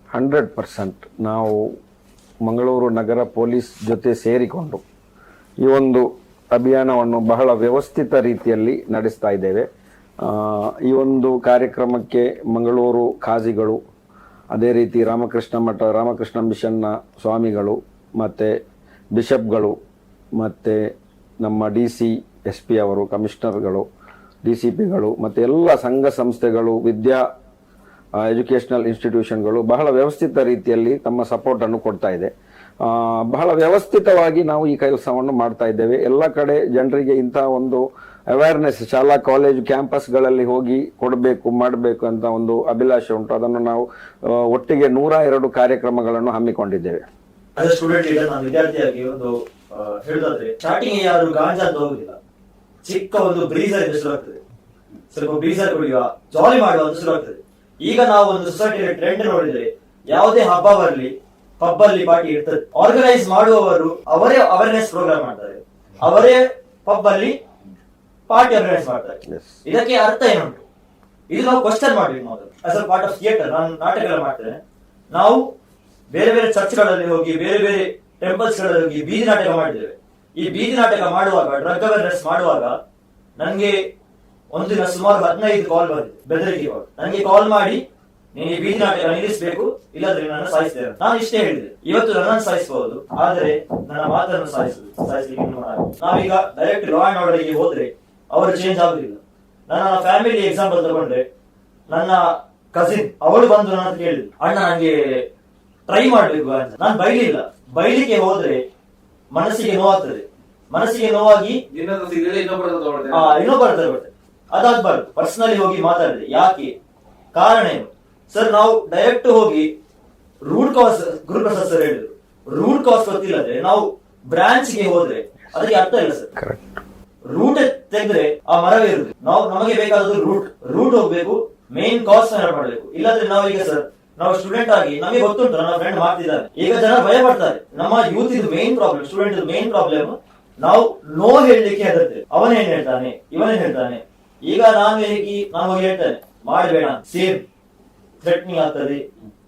Speaker 3: 100% ನಾವು ಮಂಗಳೂರು ನಗರ ಪೊಲೀಸ್ ಜೊತೆ ಸೇರಿಕೊಂಡು ಈ ಒಂದು ಅಭಿಯಾನವನ್ನು ಬಹಳ ವ್ಯವಸ್ಥಿತ ರೀತಿಯಲ್ಲಿ ನಡೆಸ್ತಾ ಇದ್ದೇವೆ. ಈ ಒಂದು ಕಾರ್ಯಕ್ರಮಕ್ಕೆ ಮಂಗಳೂರು ಖಾಜಿಗಳು, ಅದೇ ರೀತಿ ರಾಮಕೃಷ್ಣ ಮಠ, ರಾಮಕೃಷ್ಣ ಮಿಷನ್ನ ಸ್ವಾಮಿಗಳು, ಮತ್ತು ಬಿಷಪ್ಗಳು, ಮತ್ತು ನಮ್ಮ DC SP ಅವರು, ಕಮಿಷನರ್ಗಳು, DCPಗಳು, ಮತ್ತು ಎಲ್ಲ ಸಂಘ ಸಂಸ್ಥೆಗಳು, ಎಜುಕೇಷನಲ್ ಇನ್ಸ್ಟಿಟ್ಯೂಷನ್ಗಳು ಬಹಳ ವ್ಯವಸ್ಥಿತ ರೀತಿಯಲ್ಲಿ ತಮ್ಮ ಸಪೋರ್ಟನ್ನು ಕೊಡ್ತಾ ಇದೆ. ಬಹಳ ವ್ಯವಸ್ಥಿತವಾಗಿ ನಾವು ಈ ಕೆಲಸವನ್ನು ಮಾಡ್ತಾ ಇದ್ದೇವೆ. ಎಲ್ಲ ಕಡೆ ಜನರಿಗೆ ಇಂತಹ ಒಂದು ಅವೇರ್ನೆಸ್ ಶಾಲಾ ಕಾಲೇಜು ಕ್ಯಾಂಪಸ್ಗಳಲ್ಲಿ ಹೋಗಿ ಕೊಡಬೇಕು, ಮಾಡಬೇಕು ಅಂತ ಒಂದು ಅಭಿಲಾಷೆ ಉಂಟು. ಅದನ್ನು ನಾವು ಒಟ್ಟಿಗೆ 102 ಕಾರ್ಯಕ್ರಮಗಳನ್ನು ಹಮ್ಮಿಕೊಂಡಿದ್ದೇವೆ.
Speaker 9: ಆಸ್ ಎ ಸ್ಟೂಡೆಂಟ್ ಲೀಡರ್, ನಾನು ವಿದ್ಯಾರ್ಥಿಯಾಗಿ ಒಂದು ಹೇಳುದಾದ್ರೆ, ಸ್ಟಾರ್ಟಿಂಗ್ ಯಾರು ಗಾಂಜಾ ಅಂತ ಹೋಗುದಿಲ್ಲ, ಚಿಕ್ಕ ಒಂದು ಬ್ರೀಸರ್ ಇಂದ ಶುರುವಾಗ್ತದೆ. ಸ್ವಲ್ಪ ಬ್ರೀಸರ್ ಕುಡಿಯುವ, ಜಾಲಿ ಮಾಡುವ ಅಂತ ಶುರುವಾಗ್ತದೆ. ಈಗ ನಾವು ಒಂದು ಸೊಸೈಟಿಯಲ್ಲಿ ಟ್ರೆಂಡ್ ನೋಡಿದ್ರೆ, ಯಾವುದೇ ಹಬ್ಬ ಬರಲಿ ಪಬ್ ಅಲ್ಲಿ ಪಾರ್ಟಿ ಇರ್ತದೆ. ಆರ್ಗನೈಸ್ ಮಾಡುವವರು ಅವರೇ ಅವೇರ್ನೆಸ್ ಪ್ರೋಗ್ರಾಮ್ ಮಾಡ್ತಾರೆ, ಅವರೇ ಪಬ್ ಅಲ್ಲಿ ಪಾರ್ಟಿ ಆರ್ಗನೈಸ್ ಮಾಡ್ತಾರೆ. ಇದಕ್ಕೆ ಅರ್ಥ ಏನುಂಟು? ಇದು ನಾವು ಕ್ವಶನ್ ಮಾಡ್ಬೇಕು ಮೊದಲು. As a part of theatre ನಾನು ನಾಟಕ ಮಾಡ್ತೇನೆ. ನಾವು ಬೇರೆ ಬೇರೆ ಚರ್ಚ್ಗಳಲ್ಲಿ ಹೋಗಿ, ಬೇರೆ ಬೇರೆ ಟೆಂಪಲ್ಸ್ ಗಳಲ್ಲಿ ಹೋಗಿ ಬೀದಿ ನಾಟಕ ಮಾಡಿದ್ದೇವೆ. ಈ ಬೀದಿ ನಾಟಕ ಮಾಡುವಾಗ, ಡ್ರಗ್ ಅವೇರ್ನೆಸ್ ಮಾಡುವಾಗ ನನಗೆ ಒಂದಿನ ಸುಮಾರು 15 ಕಾಲ್ ಬಂದಿದೆ, ಬೆದರಿಕೆ. ನನಗೆ ಕಾಲ್ ಮಾಡಿ, ನೀನು ಈ ಬೀದಿ ನಾಟಕ ನಿಲ್ಲಿಸಬೇಕು, ಇಲ್ಲದ್ರೆ ನನ್ನ ಸಾಯಿಸ್ತೇನೆ. ನಾನು ಇಷ್ಟೇ ಹೇಳಿದೆ, ಇವತ್ತು ನನ್ನನ್ನು ಸಾಯಿಸಬಹುದು, ಆದರೆ ನನ್ನ ಮಾತನ್ನು ಸಾಯಿಸಲಿಕ್ಕೆ ನಾವೀಗ ಡೈರೆಕ್ಟ್ ಲಾ ಅಂಡ್ ಆರ್ಡರ್ ಗೆ ಹೋದ್ರೆ ಅವರು ಚೇಂಜ್ ಆಗುದಿಲ್ಲ. ನನ್ನ ಫ್ಯಾಮಿಲಿ ಎಕ್ಸಾಂಪಲ್ ತಗೊಂಡ್ರೆ, ನನ್ನ ಕಸಿನ್ ಅವಳು ಬಂದು ನನ್ನ ಹತ್ರ ಕೇಳಿದ್ರು, ಅಣ್ಣ ನಂಗೆ ಟ್ರೈ ಮಾಡ್ಬೇಕು ಅಂತ. ನಾನು ಬೈಲಿಲ್ಲ. ಬೈಲಿಕ್ಕೆ ಹೋದ್ರೆ ಮನಸ್ಸಿಗೆ ನೋವಾಗ್ತದೆ. ಮನಸ್ಸಿಗೆ ನೋವಾಗಿ ಇನ್ನೊಬ್ಬರ ತಗೊಳ್ತೇವೆ, ಅದಾಗಬಾರ್ದು. ಪರ್ಸನಲಿ ಹೋಗಿ ಮಾತಾಡಿದೆ, ಯಾಕೆ, ಕಾರಣ ಏನು ಸರ್? ನಾವು ಡೈರೆಕ್ಟ್ ಹೋಗಿ ರೂಟ್ ಕಾಸ್, ಗುರುಪ್ರಸಾದ್ ಸರ್ ಹೇಳಿದ್ರು, ರೂಟ್ ಕಾಸ್ ಗೊತ್ತಿಲ್ಲದ್ರೆ ನಾವು ಬ್ರಾಂಚ್ ಗೆ ಹೋದ್ರೆ ಅದಕ್ಕೆ ಅರ್ಥ ಇಲ್ಲ ಸರ್. ರೂಟ್ ತೆಗೆದ್ರೆ ಆ ಮರವೇ ಇರುದು. ನಾವು ನಮಗೆ ಬೇಕಾದದ್ದು ರೂಟ್ ಹೋಗ್ಬೇಕು, ಮೇನ್ ಕಾಸ್ ಮಾಡಬೇಕು. ಇಲ್ಲಾಂದ್ರೆ ನಾವೀಗ ಸರ್, ನಾವು ಸ್ಟೂಡೆಂಟ್ ಆಗಿ ನಮಗೆ ಗೊತ್ತುಂಟು, ನನ್ನ ಫ್ರೆಂಡ್ ಮಾಡ್ತಿದ್ದಾರೆ. ಈಗ ಜನ ಭಯ ಪಡ್ತಾರೆ. ನಮ್ಮ ಯೂತ್ ಇದು main problem, student main problem. ನಾವು ನೋ ಹೇಳಲಿಕ್ಕೆ ಹೆದರ್ತೇವೆ. ಅವನೇನ್ ಹೇಳ್ತಾನೆ, ಇವನೇನ್ ಹೇಳ್ತಾನೆ. ಈಗ ನಾನು ಹೋಗಿ ಹೇಳ್ತೇನೆ ಮಾಡಬೇಡ, ಸೇಮ್ ಥ್ರೆಟ್ನಿಂಗ್ ಆಗ್ತದೆ,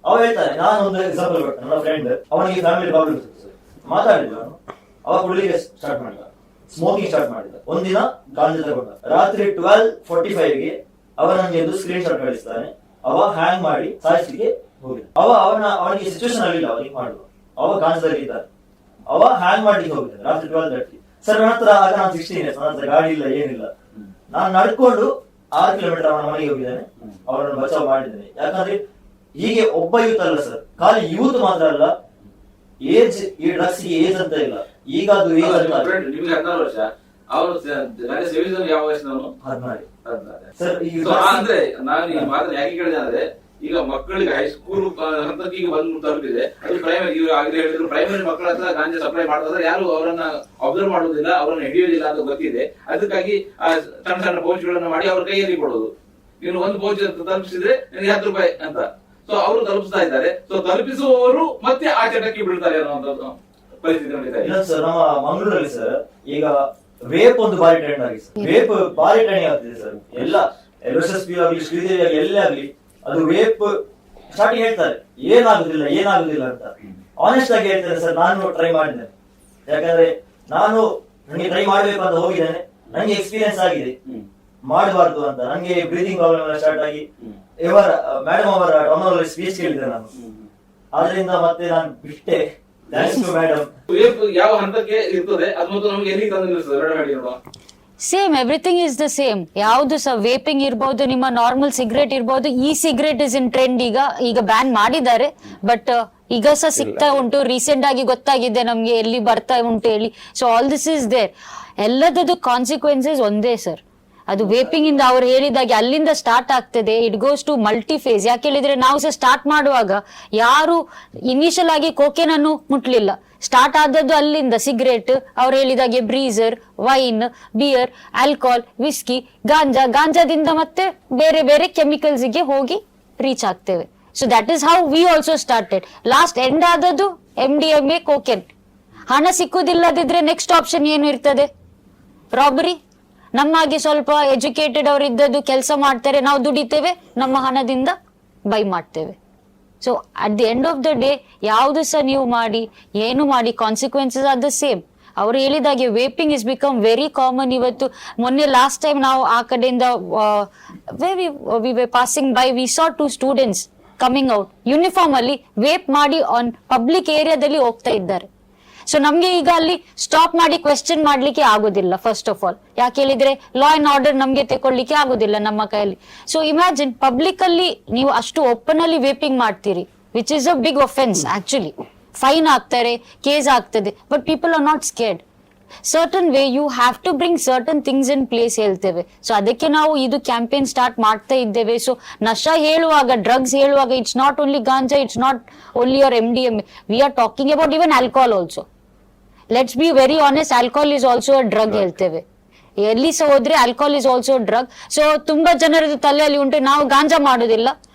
Speaker 9: ಅವ ಹೇಳ್ತಾನೆ, ನಾನು ಒಂದು ಎಕ್ಸಾಂಪಲ್ ಕೊಡ್ತೇನೆ. ನನ್ನ ಫ್ರೆಂಡ್, ಅವನಿಗೆ ಫ್ಯಾಮಿಲಿ ಪ್ರಾಬ್ಲಮ್ ಇತ್ತು ಸರ್, ಮಾತಾಡಿಲ್ಲ ನಾನು. ಅವ ಕುಡಿಲಿಕ್ಕೆ ಸ್ಟಾರ್ಟ್ ಮಾಡಿದ, ಸ್ಮೋಕಿಂಗ್ ಸ್ಟಾರ್ಟ್ ಮಾಡಿದ. ಒಂದಿನ ಗಾಂಜಾ ತಗೊಂಡ. ರಾತ್ರಿ 12:45ಗೆ ಅವ ನನಗೆ ಒಂದು ಸ್ಕ್ರೀನ್ ಶಾಟ್ ಕಳಿಸ್ತಾನೆ. ಅವ ಹ್ಯಾಂಗ್ ಮಾಡಿ ಸಾಯಿಸ್ಲಿಕ್ಕೆ ಹೋಗಿದ್ದ. ಅವನಿಗೆ ಸಿಚುವೇಶನ್ ಆಗಿಲ್ಲ ಅವನಿಗೆ ಮಾಡುವ. ಅವ ಗಾಂಜಾದಲ್ಲಿ ಇದ್ದಾನೆ, ಅವ ಹ್ಯಾಂಗ್ ಮಾಡ್ಲಿಕ್ಕೆ ಹೋಗಿದ್ದಾನೆ ರಾತ್ರಿ 12:30. ಸರ್ ನನ್ನ ಹತ್ರ ಆಗ ನಾನು 16 ಇಯರ್ಸ್, ನನ್ನ ಹತ್ರ ಗಾಡಿ ಇಲ್ಲ, ಏನಿಲ್ಲ. ನಾನು ನಡ್ಕೊಂಡು 6 ಕಿಲೋಮೀಟರ್ ಅವನ ಮನೆಗೆ ಹೋಗಿದ್ದಾನೆ, ಅವರನ್ನು ಬಚಾವ್ ಮಾಡಿದ್ದೇನೆ. ಯಾಕಂದ್ರೆ ಹೀಗೆ ಒಬ್ಬ ಯೂತ್ ಅಲ್ಲ ಸರ್, ಖಾಲಿ ಯೂತ್ ಮಾತ್ರ ಅಲ್ಲ, ಏಜ್, ಈ ಡ್ರಗ್ಸ್ ಏಜ್ ಅಂತ ಇಲ್ಲ. ಈಗ ಅದು ಏಜ್ ಅಂತ
Speaker 1: ನಿಮ್ಗೆ 16 ವರ್ಷ, ಅವರು ಯಾವ ವಯಸ್ಸಿನವನು? 16 ಸರ್. ಅಂದ್ರೆ ನಾನು ಈ ಮಾತನ್ನ ಯಾಕೆ ಕೇಳಿದೆ ಅಂದ್ರೆ, ಈಗ ಮಕ್ಕಳಿಗೆ ಹೈಸ್ಕೂಲ್ ಹಂತಕ್ಕೆ ಈಗ ಬಂದು ತಲುಪಿದೆ. ಅದು ಪ್ರೈಮರಿ, ಈಗ ಆಗಲೇ ಹೇಳಿದ್ರು ಪ್ರೈಮರಿ ಮಕ್ಕಳ ಹತ್ರ ಗಾಂಜಾ ಸಪ್ಲೈ ಮಾಡಿದ್ರೆ ಯಾರು ಅವರನ್ನ ಅಬ್ಸರ್ವ್ ಮಾಡುವುದಿಲ್ಲ, ಅವರನ್ನ ಹಿಡಿಯೋದಿಲ್ಲ ಅಂತ ಗೊತ್ತಿದೆ. ಅದಕ್ಕಾಗಿ ಸಣ್ಣ ಸಣ್ಣ ಪೌಚ್ಗಳನ್ನ ಮಾಡಿ ಅವ್ರ ಕೈಯಲ್ಲಿ ಕೊಡೋದು. ನೀನು ಒಂದು ಪೌಚ್ ತಲುಪಿಸಿದ್ರೆ ನಿನಗೆ 10 ರೂಪಾಯಿ ಅಂತ. ಸೊ ಅವರು ತಲುಪಿಸ್ತಾ ಇದ್ದಾರೆ. ಸೊ ತಲುಪಿಸುವವರು ಮತ್ತೆ ಆ ಚಟಕ್ಕೆ ಬೀಳ್ತಾರೆ ಅನ್ನುವಂಥದ್ದು ಪರಿಸ್ಥಿತಿ ನಡೀತಾ ಇದೆ.
Speaker 9: ಸರ್ ನಮ್ಮ ಮಂಗಳೂರಲ್ಲಿ ಸರ್ ಈಗ ವೇಪ್ ಒಂದು ಬಾರಿ ಟ್ರೆಂಡ್ ಆಗಿದೆ ಸರ್. ವೇಪ್ ಬಾರಿ ಟ್ರೆಂಡ್ ಆಗ್ತಿದೆ ಸರ್. ಎಲ್ಲ LSSP ಆಗಲಿ, ಶ್ರೀದೇವಿ ಆಗಲಿ, ಎಲ್ಲೇ ಆಗ್ಲಿ, ಅದು ವೇಪ್ ಸ್ಟಾರ್ಟಿಂಗ್ ಹೇಳ್ತಾರೆ ಏನಾಗುದಿಲ್ಲ ಅಂತ. ಆನೆಸ್ಟ್ ಆಗಿ ಹೇಳ್ತಾರೆ ಸರ್, ನಾನು ಟ್ರೈ ಮಾಡಿದ್ದೇನೆ. ಯಾಕಂದ್ರೆ ನಾನು ನನಗೆ ಟ್ರೈ ಮಾಡ್ಬೇಕು ಅಂತ ಹೋಗಿದ್ದೇನೆ, ನಂಗೆ ಎಕ್ಸ್ಪೀರಿಯನ್ಸ್ ಆಗಿದೆ ಮಾಡಬಾರ್ದು ಅಂತ. ನಂಗೆ ಬ್ರೀದಿಂಗ್ ಪ್ರಾಬ್ಲಮ್ ಎಲ್ಲ ಸ್ಟಾರ್ಟ್ ಆಗಿ ಮೇಡಮ್ ಅವರ ಟೌನ್ ಸ್ಪೀಚ್ ಕೇಳಿದೆ ನಾನು, ಆದ್ರಿಂದ ಮತ್ತೆ ನಾನು ಬಿಟ್ಟೆ. Thanks to madam.
Speaker 1: ವೇಪ್ ಯಾವ ಹಂತಕ್ಕೆ ಇರ್ತದೆ ಅದು ಮತ್ತು ನಮಗೆ ಎಲ್ಲಿ ತಂದು ನಿಲ್ಲಿಸ್ತದೆ?
Speaker 5: Same, everything is the same. ಯಾವ್ದು ಸಹ ವೇಪಿಂಗ್ ಇರ್ಬೋದು, ನಿಮ್ಮ ನಾರ್ಮಲ್ ಸಿಗರೇಟ್ ಇರ್ಬೋದು. ಈ ಸಿಗರೇಟ್ ಇಸ್ ಇನ್ ಟ್ರೆಂಡ್. ಈಗ ಬ್ಯಾನ್ ಮಾಡಿದ್ದಾರೆ, ಬಟ್ ಈಗ ಸಹ ಸಿಗ್ತಾ ಉಂಟು. ರೀಸೆಂಟ್ ಆಗಿ ಗೊತ್ತಾಗಿದೆ ನಮ್ಗೆ ಎಲ್ಲಿ ಬರ್ತಾ ಉಂಟು ಹೇಳಿ. So all this is there. ಎಲ್ಲದದ್ದು ಕಾನ್ಸಿಕ್ವೆನ್ಸಸ್ ಒಂದೇ ಸರ್. ಅದು ವೇಪಿಂಗ್ ಇಂದ ಅವ್ರು ಹೇಳಿದಾಗೆ ಅಲ್ಲಿಂದ ಸ್ಟಾರ್ಟ್ ಆಗ್ತದೆ. It goes to multi phase. ಯಾಕೆ ಹೇಳಿದ್ರೆ ನಾವು ಸಹ ಸ್ಟಾರ್ಟ್ ಮಾಡುವಾಗ ಯಾರು ಇನಿಷಿಯಲ್ ಆಗಿ ಕೋಕೇನ್ ಅನ್ನು ಮುಟ್ಲಿಲ್ಲ. ಸ್ಟಾರ್ಟ್ ಆದದ್ದು ಅಲ್ಲಿಂದ. ಸಿಗರೇಟ್, ಅವ್ರು ಹೇಳಿದಾಗೆ breezer, wine, beer, alcohol, whisky, ಗಾಂಜಾದಿಂದ ಮತ್ತೆ ಬೇರೆ ಬೇರೆ ಕೆಮಿಕಲ್ಸ್ ಗೆ ಹೋಗಿ ರೀಚ್ ಆಗ್ತೇವೆ. So that is how we also started. Last end ಆದದ್ದು MDMA, ಕೋಕೆನ್. ಹಣ ಸಿಕ್ಕುದಿಲ್ಲದಿದ್ರೆ ನೆಕ್ಸ್ಟ್ ಆಪ್ಷನ್ ಏನು ಇರ್ತದೆ? ರಾಬರಿ. ನಮ್ಮಾಗಿ ಸ್ವಲ್ಪ ಎಜುಕೇಟೆಡ್ ಅವರು ಇದ್ದದ್ದು ಕೆಲಸ ಮಾಡ್ತಾರೆ, ನಾವು ದುಡಿತೇವೆ, ನಮ್ಮ ಹಣದಿಂದ ಬೈ ಮಾಡ್ತೇವೆ. So at the end of the day ಯಾವುದು ಸಹ ನೀವು ಮಾಡಿ ಏನು ಮಾಡಿ, ಕಾನ್ಸಿಕ್ವೆನ್ಸಸ್ ಆರ್ ದ ಸೇಮ್. ಅವ್ರು ಹೇಳಿದಾಗೆ vaping is become very common. ಇವತ್ತು ಮೊನ್ನೆ ಲಾಸ್ಟ್ ಟೈಮ್ ನಾವು ಆ ಕಡೆಯಿಂದ we were passing by, we saw 2 students coming out uniform ಅಲ್ಲಿ ವೇಪ್ ಮಾಡಿ ಆನ್ ಪಬ್ಲಿಕ್ ಏರಿಯಾದಲ್ಲಿ ಹೋಗ್ತಾ ಇದ್ದಾರೆ. ಸೊ ನಮ್ಗೆ ಈಗ ಅಲ್ಲಿ ಸ್ಟಾಪ್ ಮಾಡಿ ಕ್ವೆಶ್ಚನ್ ಮಾಡ್ಲಿಕ್ಕೆ ಆಗೋದಿಲ್ಲ. ಫಸ್ಟ್ ಆಫ್ ಆಲ್ ಯಾಕೆ ಹೇಳಿದ್ರೆ ಲಾ ಅಂಡ್ ಆರ್ಡರ್ ನಮ್ಗೆ ತಗೊಳ್ಳಿಕ್ಕೆ ಆಗೋದಿಲ್ಲ ನಮ್ಮ ಕೈಯಲ್ಲಿ. ಸೊ ಇಮ್ಯಾಜಿನ್ ಪಬ್ಲಿಕ್ ಅಲ್ಲಿ ನೀವು ಅಷ್ಟು ಓಪನ್ ಅಲ್ಲಿ ವೇಪಿಂಗ್ ಮಾಡ್ತೀರಿ, which is a big offence actually. Fine ಆಗ್ತಾರೆ, ಕೇಸ್ ಆಗ್ತದೆ, but people are not scared. Certain way you have to bring certain things in place ಹೇಳ್ತೇವೆ. ಸೊ ಅದಕ್ಕೆ ನಾವು ಇದು ಕ್ಯಾಂಪೇನ್ ಸ್ಟಾರ್ಟ್ ಮಾಡ್ತಾ ಇದ್ದೇವೆ. ಸೊ ನಶಾ ಹೇಳುವಾಗ, ಡ್ರಗ್ಸ್ ಹೇಳುವಾಗ, it's not only ganja, it's not only your MDMA. We are talking about even alcohol also. Let's be very honest, alcohol is also a drug ಹೇಳ್ತೇವೆ. ಎಲ್ಲಿ ಸಹ ಹೋದ್ರೆ alcohol is also drug. So ತುಂಬಾ ಜನರದ್ದು ತಲೆಯಲ್ಲಿ ಉಂಟು, ನಾವು ಗಾಂಜಾ ಮಾಡುದಿಲ್ಲ,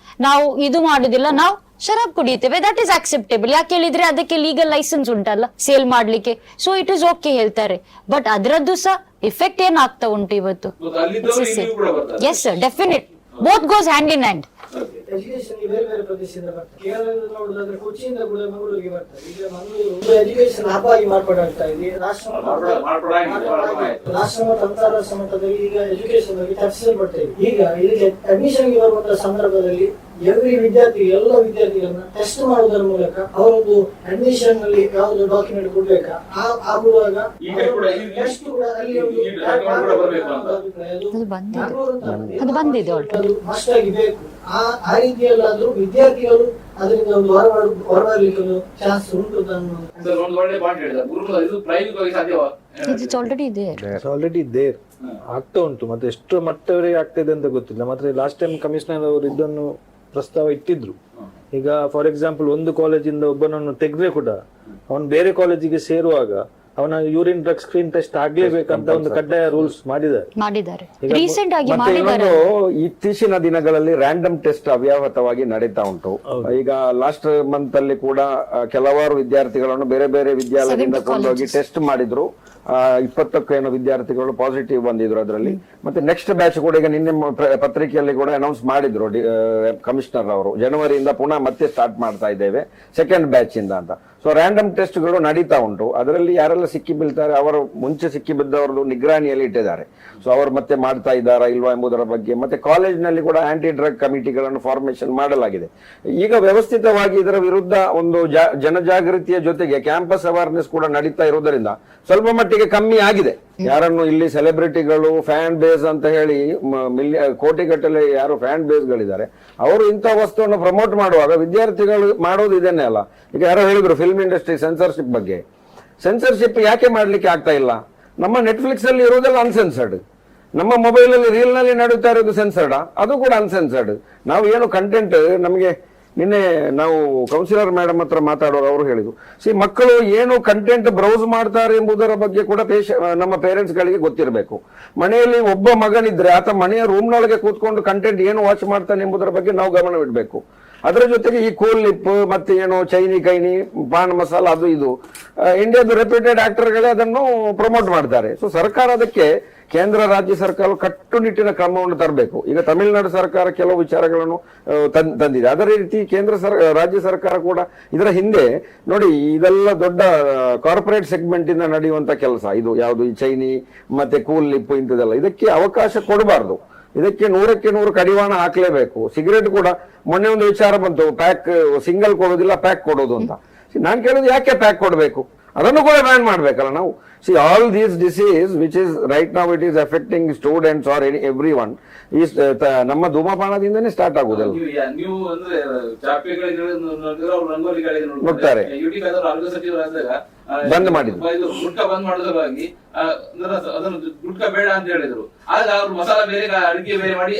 Speaker 5: ನಾವು ಇದು ಮಾಡುದಿಲ್ಲ, ನಾವು ಶರಾಬ್ ಕುಡಿತೇವೆ, ದಟ್ ಇಸ್ ಅಕ್ಸೆಪ್ಟೇಬಲ್. ಯಾಕೆ ಹೇಳಿದ್ರೆ ಅದಕ್ಕೆ ಲೀಗಲ್ ಲೈಸೆನ್ಸ್ ಉಂಟಲ್ಲ ಸೇಲ್ ಮಾಡ್ಲಿಕ್ಕೆ. ಸೊ ಇಟ್ ಇಸ್ ಓಕೆ ಹೇಳ್ತಾರೆ, ಬಟ್ ಅದರದ್ದು ಸಹ ಇಫೆಕ್ಟ್ ಏನಾಗ್ತಾ ಉಂಟು ಇವತ್ತು. Yes sir, definite, both goes hand in hand.
Speaker 10: Education ಬೇರೆ ಬೇರೆ ಪ್ರದೇಶದಿಂದ ಬರ್ತಾರೆ. ಕೇರಳದಿಂದ ನೋಡುದಾದ್ರೆ ಕೊಚ್ಚಿಯಿಂದ ಕೂಡ ಮಂಗಳೂರಿಗೆ ಬರ್ತಾರೆ. ಈಗ ಮಂಗಳೂರು ಎಜುಕೇಶನ್ ಹಬ್ ಆಗಿ ಮಾರ್ಪಾಡಾಗ್ತಾ ಇದೆ. ರಾಷ್ಟ್ರ ಮತ್ತು ಅಂತಾರಾಷ್ಟ್ರ ಮಟ್ಟದಲ್ಲಿ ಈಗ ಎಜುಕೇಶನ್ ಬಗ್ಗೆ ಚರ್ಚಿಸಲ್ಪಡ್ತಾ ಇದೆ. ಈಗ ಇದಕ್ಕೆ ಅಡ್ಮಿಷನ್ ಗೆ ಬರುವಂತಹ ಸಂದರ್ಭದಲ್ಲಿ ಎಲ್ಲ ವಿದ್ಯಾರ್ಥಿಗಳನ್ನ ಟೆಸ್ಟ್ ಮಾಡುವುದರ ಮೂಲಕ ಅವರೊಂದು ಅಡ್ಮಿಷನ್ ನಲ್ಲಿ ಯಾವುದು ಡಾಕ್ಯುಮೆಂಟ್ ಕೊಡ್ಬೇಕಾ ಆಗುವಾಗ ಮಸ್ಟ್ ಆಗಿ ಬೇಕು. ಆ ರೀತಿಯಲ್ಲಾದ್ರೂ ವಿದ್ಯಾರ್ಥಿಗಳು ಅದರಿಂದ ಒಂದು ಹೊರಬರಲಿಕ್ಕೆ ಒಂದು ಚಾನ್ಸ್ ಉಂಟು.
Speaker 2: ಆಲ್ರೆಡಿ ದೇರ್ ಆಗ್ತಾ ಉಂಟು. ಮತ್ತೆ ಎಷ್ಟು ಮಟ್ಟವರೆಗೆ ಆಗ್ತದೆ ಅಂತ ಗೊತ್ತಿಲ್ಲ. ಮತ್ತೆ ಲಾಸ್ಟ್ ಟೈಮ್ ಕಮಿಷನರ್ ಅವರು ಇದನ್ನು ಪ್ರಸ್ತಾವ ಇಟ್ಟಿದ್ರು. ಈಗ ಫಾರ್ ಎಕ್ಸಾಂಪಲ್ ಒಂದು ಕಾಲೇಜಿಂದ ಒಬ್ಬನನ್ನು ತೆಗೆದ್ರೆ ಕೂಡ ಅವನು ಬೇರೆ ಕಾಲೇಜಿಗೆ ಸೇರುವಾಗ ಅವನ ಯೂರಿನ್ ಡ್ರಗ್ ಸ್ಕ್ರೀನ್ ಟೆಸ್ಟ್ ಆಗ್ಲೇಬೇಕಂತ ಒಂದು ಕಡ್ಡಾಯ ರೂಲ್ಸ್
Speaker 5: ಮಾಡಿದ್ದಾರೆ ರೀಸೆಂಟ್ ಆಗಿ
Speaker 3: ಮತ್ತೆ
Speaker 5: ಮಾಡಿದ್ದಾರೆ.
Speaker 3: ಇನ್ನೊಂದು ಇತ್ತೀಚಿನ ದಿನಗಳಲ್ಲಿ ರ್ಯಾಂಡಮ್ ಟೆಸ್ಟ್ ಅವ್ಯಾಹತವಾಗಿ ನಡೀತಾ ಉಂಟು. ಈಗ ಲಾಸ್ಟ್ ಮಂತ್ ಅಲ್ಲಿ ಕೂಡ ಕೆಲವಾರು ವಿದ್ಯಾರ್ಥಿಗಳನ್ನು ಬೇರೆ ಬೇರೆ ವಿದ್ಯಾಲಯದಿಂದ ಕೊಂಡೋಗಿ ಟೆಸ್ಟ್ ಮಾಡಿದ್ರು. 20ಕ್ಕೂ ಏನೋ ವಿದ್ಯಾರ್ಥಿಗಳು ಪಾಸಿಟಿವ್ ಬಂದಿದ್ರು ಅದರಲ್ಲಿ. ಮತ್ತೆ ನೆಕ್ಸ್ಟ್ ಬ್ಯಾಚ್ ಕೂಡ ಈಗ ನಿನ್ನೆ ಪತ್ರಿಕೆಯಲ್ಲಿ ಕೂಡ ಅನೌನ್ಸ್ ಮಾಡಿದ್ರು ಕಮಿಷನರ್ ಅವರು, ಜನವರಿಯಿಂದ ಪುನಃ ಮತ್ತೆ ಸ್ಟಾರ್ಟ್ ಮಾಡ್ತಾ ಇದ್ದೇವೆ ಸೆಕೆಂಡ್ ಬ್ಯಾಚ್ ಇಂದ ಅಂತ. ಸೊ ರ್ಯಾಂಡಮ್ ಟೆಸ್ಟ್ಗಳು ನಡೀತಾ ಉಂಟು. ಅದರಲ್ಲಿ ಯಾರೆಲ್ಲ ಸಿಕ್ಕಿ ಬೀಳ್ತಾರೆ, ಅವರು ಮುಂಚೆ ಸಿಕ್ಕಿ ಬಿದ್ದವರದ್ದು ನಿಗ್ರಾಣಿಯಲ್ಲಿ ಇಟ್ಟಿದ್ದಾರೆ. ಸೊ ಅವರು ಮತ್ತೆ ಮಾಡ್ತಾ ಇದ್ದಾರಾ ಇಲ್ವಾ ಎಂಬುದರ ಬಗ್ಗೆ. ಮತ್ತೆ ಕಾಲೇಜ್ನಲ್ಲಿ ಕೂಡ ಆಂಟಿ ಡ್ರಗ್ ಕಮಿಟಿಗಳನ್ನು ಫಾರ್ಮೇಶನ್ ಮಾಡಲಾಗಿದೆ. ಈಗ ವ್ಯವಸ್ಥಿತವಾಗಿ ಇದರ ವಿರುದ್ಧ ಒಂದು ಜನಜಾಗೃತಿಯ ಜೊತೆಗೆ ಕ್ಯಾಂಪಸ್ ಅವೇರ್ನೆಸ್ ಕೂಡ ನಡೀತಾ ಇರುವುದರಿಂದ ಸ್ವಲ್ಪ ಮಟ್ಟಿಗೆ ಕಮ್ಮಿ ಆಗಿದೆ. ಯಾರನ್ನು ಇಲ್ಲಿ ಸೆಲೆಬ್ರಿಟಿಗಳು ಫ್ಯಾನ್ ಬೇಸ್ ಅಂತ ಹೇಳಿ ಕೋಟಿಗಟ್ಟಲೆ ಯಾರು ಫ್ಯಾನ್ ಬೇಸ್ಗಳಿದ್ದಾರೆ, ಅವರು ಇಂಥ ವಸ್ತುವನ್ನು ಪ್ರಮೋಟ್ ಮಾಡುವಾಗ ವಿದ್ಯಾರ್ಥಿಗಳು ಮಾಡೋದು ಇದನ್ನೇ ಅಲ್ಲ. ಈಗ ಯಾರೋ ಹೇಳಿದ್ರು ಫಿಲ್ಮ್ ಇಂಡಸ್ಟ್ರಿ ಸೆನ್ಸರ್ಶಿಪ್ ಬಗ್ಗೆ. ಸೆನ್ಸರ್ಶಿಪ್ ಯಾಕೆ ಮಾಡ್ಲಿಕ್ಕೆ ಆಗ್ತಾ ಇಲ್ಲ? ನಮ್ಮ ನೆಟ್ಫ್ಲಿಕ್ಸ್ ಅಲ್ಲಿ ಇರೋದೆಲ್ಲ ಅನ್ಸೆನ್ಸರ್ಡ್, ನಮ್ಮ ಮೊಬೈಲ್ ಅಲ್ಲಿ ರೀಲ್ ನಲ್ಲಿ ನಡೀತಾ ಇರೋದು ಸೆನ್ಸರ್ಡ್, ಅದು ಕೂಡ ಅನ್ಸೆನ್ಸರ್ಡ್. ನಾವು ಏನು ಕಂಟೆಂಟ್ ನಮಗೆ ನಿನ್ನೆ ನಾವು ಕೌನ್ಸಿಲರ್ ಮೇಡಮ್ ಹತ್ರ ಮಾತಾಡುವಾಗ ಅವರು ಹೇಳಿದ್ರು, ಮಕ್ಕಳು ಏನು ಕಂಟೆಂಟ್ ಬ್ರೌಸ್ ಮಾಡ್ತಾರೆ ಎಂಬುದರ ಬಗ್ಗೆ ಕೂಡ ನಮ್ಮ ಪೇರೆಂಟ್ಸ್ ಗಳಿಗೆ ಗೊತ್ತಿರಬೇಕು. ಮನೆಯಲ್ಲಿ ಒಬ್ಬ ಮಗನಿದ್ರೆ ಆತ ಮನೆಯ ರೂಮ್ನೊಳಗೆ ಕೂತ್ಕೊಂಡು ಕಂಟೆಂಟ್ ಏನು ವಾಚ್ ಮಾಡ್ತಾನೆ ಎಂಬುದರ ಬಗ್ಗೆ ನಾವು ಗಮನವಿಡಬೇಕು. ಅದರ ಜೊತೆಗೆ ಈ ಕೂಲ್ ಲಿಪ್ ಮತ್ತೆ ಏನು ಚೈನಿ ಕೈನಿ ಪಾನ್ ಮಸಾಲ ಅದು ಇದು ಇಂಡಿಯಾದ ರೆಪ್ಯೂಟೆಡ್ ಆಕ್ಟರ್ಗಳೇ ಅದನ್ನು ಪ್ರಮೋಟ್ ಮಾಡ್ತಾರೆ. ಸೊ ಸರ್ಕಾರ ಅದಕ್ಕೆ ಕೇಂದ್ರ ರಾಜ್ಯ ಸರ್ಕಾರ ಕಟ್ಟುನಿಟ್ಟಿನ ಕ್ರಮವನ್ನು ತರಬೇಕು. ಈಗ ತಮಿಳುನಾಡು ಸರ್ಕಾರ ಕೆಲವು ವಿಚಾರಗಳನ್ನು ತಂದಿದೆ. ಅದೇ ರೀತಿ ರಾಜ್ಯ ಸರ್ಕಾರ ಕೂಡ ಇದರ ಹಿಂದೆ ನೋಡಿ, ಇದೆಲ್ಲ ದೊಡ್ಡ ಕಾರ್ಪೊರೇಟ್ ಸೆಗ್ಮೆಂಟ್ ಇಂದ ನಡೆಯುವಂತ ಕೆಲಸ ಇದು. ಯಾವುದು ಈ ಚೈನಿ ಮತ್ತೆ ಕೂಲ್ ಲಿಪ್ ಇಂಥದೆಲ್ಲ, ಇದಕ್ಕೆ ಅವಕಾಶ ಕೊಡಬಾರ್ದು. ಇದಕ್ಕೆ 100ಕ್ಕೆ 100 ಕಡಿವಾಣ ಹಾಕ್ಲೇಬೇಕು. ಸಿಗರೇಟ್ ಕೂಡ ಮೊನ್ನೆ ಒಂದು ವಿಚಾರ ಬಂತು, ಪ್ಯಾಕ್ ಸಿಂಗಲ್ ಕೊಡೋದಿಲ್ಲ ಪ್ಯಾಕ್ ಕೊಡೋದು ಅಂತ. ನಾನ್ ಕೇಳೋದು ಯಾಕೆ ಪ್ಯಾಕ್ ಕೊಡಬೇಕು? ಅದನ್ನು ಕೂಡ ಬ್ಯಾನ್ ಮಾಡ್ಬೇಕಲ್ಲ ನಾವು. All these disease which is right now it is affecting students R every one is ನಮ್ಮ ಧೂಮಪಾನದಿಂದನೇ ಸ್ಟಾರ್ಟ್ ಆಗುದಲ್ಲ.
Speaker 1: ನೀವು ಅಂದ್ರೆ
Speaker 3: ನೋಡ್ತಾರೆ ಬಂದ್ ಮಾಡಿದ್ರು,
Speaker 1: ಗುಟ್ಕಾ ಬಂದ್ ಮಾಡೋದ್ರವಾಗಿ ಅದನ್ನು ಗುಟ್ಕಾ ಬೇಡ ಅಂತ ಹೇಳಿದ್ರು. ಆಗ ಅವ್ರು ಮಸಾಲ ಬೇರೆ ಅಡಿಗೆ ಬೇರೆ ಮಾಡಿ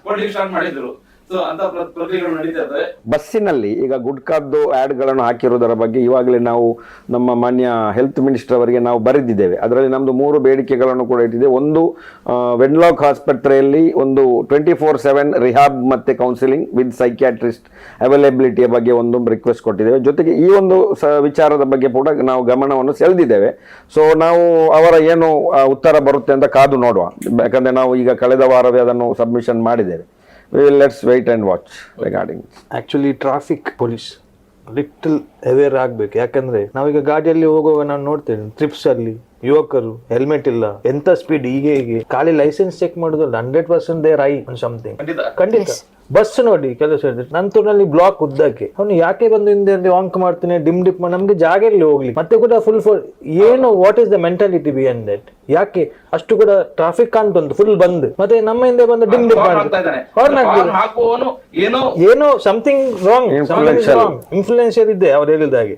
Speaker 1: ಕೊಡ್ಲಿಕ್ಕೆ ಸ್ಟಾರ್ಟ್ ಮಾಡಿದ್ರು.
Speaker 3: ಬಸ್ಸಿನಲ್ಲಿ ಈಗ ಗುಡ್ಕಾದ್ದು ಆಡ್ ಗಳನ್ನು ಹಾಕಿರುವುದರ ಬಗ್ಗೆ ಇವಾಗಲೇ ನಾವು ನಮ್ಮ ಮಾನ್ಯ ಹೆಲ್ತ್ ಮಿನಿಸ್ಟರ್ ಅವರಿಗೆ ನಾವು ಬರೆದಿದ್ದೇವೆ. ಅದರಲ್ಲಿ ನಮ್ದು 3 ಬೇಡಿಕೆಗಳನ್ನು ಕೂಡ ಇಟ್ಟಿದೆ. ಒಂದು, ವೆನ್ಲಾಕ್ ಆಸ್ಪತ್ರೆಯಲ್ಲಿ ಒಂದು 24/7 ರಿಹಾಬ್ ಮತ್ತೆ ಕೌನ್ಸಿಲಿಂಗ್ ವಿತ್ ಸೈಕ್ಯಾಟ್ರಿಸ್ಟ್ ಅವೈಲಬಿಲಿಟಿಯ ಬಗ್ಗೆ ಒಂದು ರಿಕ್ವೆಸ್ಟ್ ಕೊಟ್ಟಿದ್ದೇವೆ. ಜೊತೆಗೆ ಈ ಒಂದು ವಿಚಾರದ ಬಗ್ಗೆ ಕೂಡ ನಾವು ಗಮನವನ್ನು ಸೆಳೆದಿದ್ದೇವೆ. ಸೊ ನಾವು ಅವರ ಏನು ಉತ್ತರ ಬರುತ್ತೆ ಅಂತ ಕಾದು ನೋಡುವ. ಯಾಕಂದ್ರೆ ನಾವು ಈಗ ಕಳೆದ ವಾರವೇ ಅದನ್ನು ಸಬ್ಮಿಷನ್ ಮಾಡಿದ್ದೇವೆ. Let's wait and watch regarding this.
Speaker 2: Actually traffic police little aware ಆಗ್ಬೇಕು. ಯಾಕಂದ್ರೆ ನಾವೀಗ ಗಾಡಿಯಲ್ಲಿ ಹೋಗುವಾಗ ನಾನು ನೋಡ್ತೇನೆ, ಟ್ರಿಪ್ಸ್ ಅಲ್ಲಿ ಯುವಕರು ಹೆಲ್ಮೆಟ್ ಇಲ್ಲ, ಎಂತ ಸ್ಪೀಡ್ ಹೀಗೆ ಖಾಲಿ ಲೈಸೆನ್ಸ್ ಚೆಕ್ ಮಾಡೋದಲ್ಲ, 100% ದೇರ್ ಐ ಸಮಥಿಂಗ್. ಖಂಡಿತ ಬಸ್ ನೋಡಿ ಕೆಲಸ ನಂತೂರಿನಲ್ಲಿ ಬ್ಲಾಕ್ ಉದ್ದಕ್ಕೆ, ಅವನು ಯಾಕೆ ಬಂದು ಹಿಂದೆ ವಾಂಕ್ ಮಾಡ್ತಾನೆ, ಡಿಮ್ ಡಿಪ್ ನಮ್ಗೆ ಜಾಗ ಎಲ್ಲಿ ಹೋಗ್ಲಿ, ಮತ್ತೆ ಕೂಡ ಫುಲ್ ಏನು what is the mentality behind that? ಯಾಕೆ ಅಷ್ಟು ಕೂಡ ಟ್ರಾಫಿಕ್ ಕಾಣ್ತಂತು ಫುಲ್ ಬಂದ್, ಮತ್ತೆ ನಮ್ಮ ಹಿಂದೆ ಬಂದು ಡಿಮ್ ಡಿಪ್ ಏನೋ ಸಮಥಿಂಗ್ ರಾಂಗ್, ಇನ್ಫ್ಲೂಯೆನ್ಷಿಯರ್ ಇದೆ ಅವ್ರು ಹೇಳಿದಾಗೆ.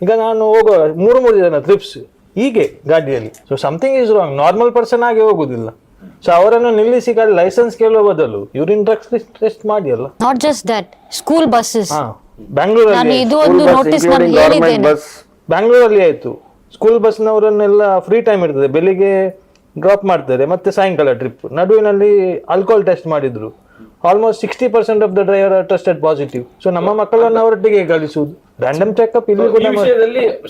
Speaker 2: ಈಗ ನಾನು ಹೋಗುವ 3 ಜನ ಟ್ರಿಪ್ಸ್ ಹೀಗೆ ಗಾಡಿಯಲ್ಲಿ, so something is wrong. Normal person ಆಗಿ ಹೋಗುದಿಲ್ಲ. ಸೊ ಅವರನ್ನು ನಿಲ್ಲಿಸಿ ಗಾಡಿ ಲೈಸೆನ್ಸ್ ಕೇಳುವ ಬದಲು ಯೂರಿನ್ ಡ್ರಗ್ಸ್ ಟೆಸ್ಟ್ ಮಾಡಿ ಅಲ್ಲ.
Speaker 5: Not just that, school buses
Speaker 2: ಬ್ಯಾಂಗ್ಳೂರಲ್ಲಿ ಆಯ್ತು. ಸ್ಕೂಲ್ ಬಸ್ನವರನ್ನೆಲ್ಲ ಫ್ರೀ ಟೈಮ್ ಇರ್ತದೆ, ಬೆಳಿಗ್ಗೆ ಡ್ರಾಪ್ ಮಾಡ್ತಾರೆ ಮತ್ತೆ ಸಾಯಂಕಾಲ ಟ್ರಿಪ್. ನಡುವಿನಲ್ಲಿ ಆಲ್ಕೋಹಾಲ್ ಟೆಸ್ಟ್ ಮಾಡಿದ್ರು. Almost 60% of the driver are tested positive. So ನಮ್ಮ ಮಕ್ಕಳನ್ನು ಅವರೊಟ್ಟಿಗೆ ಕಳಿಸುವುದು, ರ್ಯಾಂಡಮ್ ಚೆಕ್ಅಪ್ ಇಲ್ಲಿ ಕೂಡ.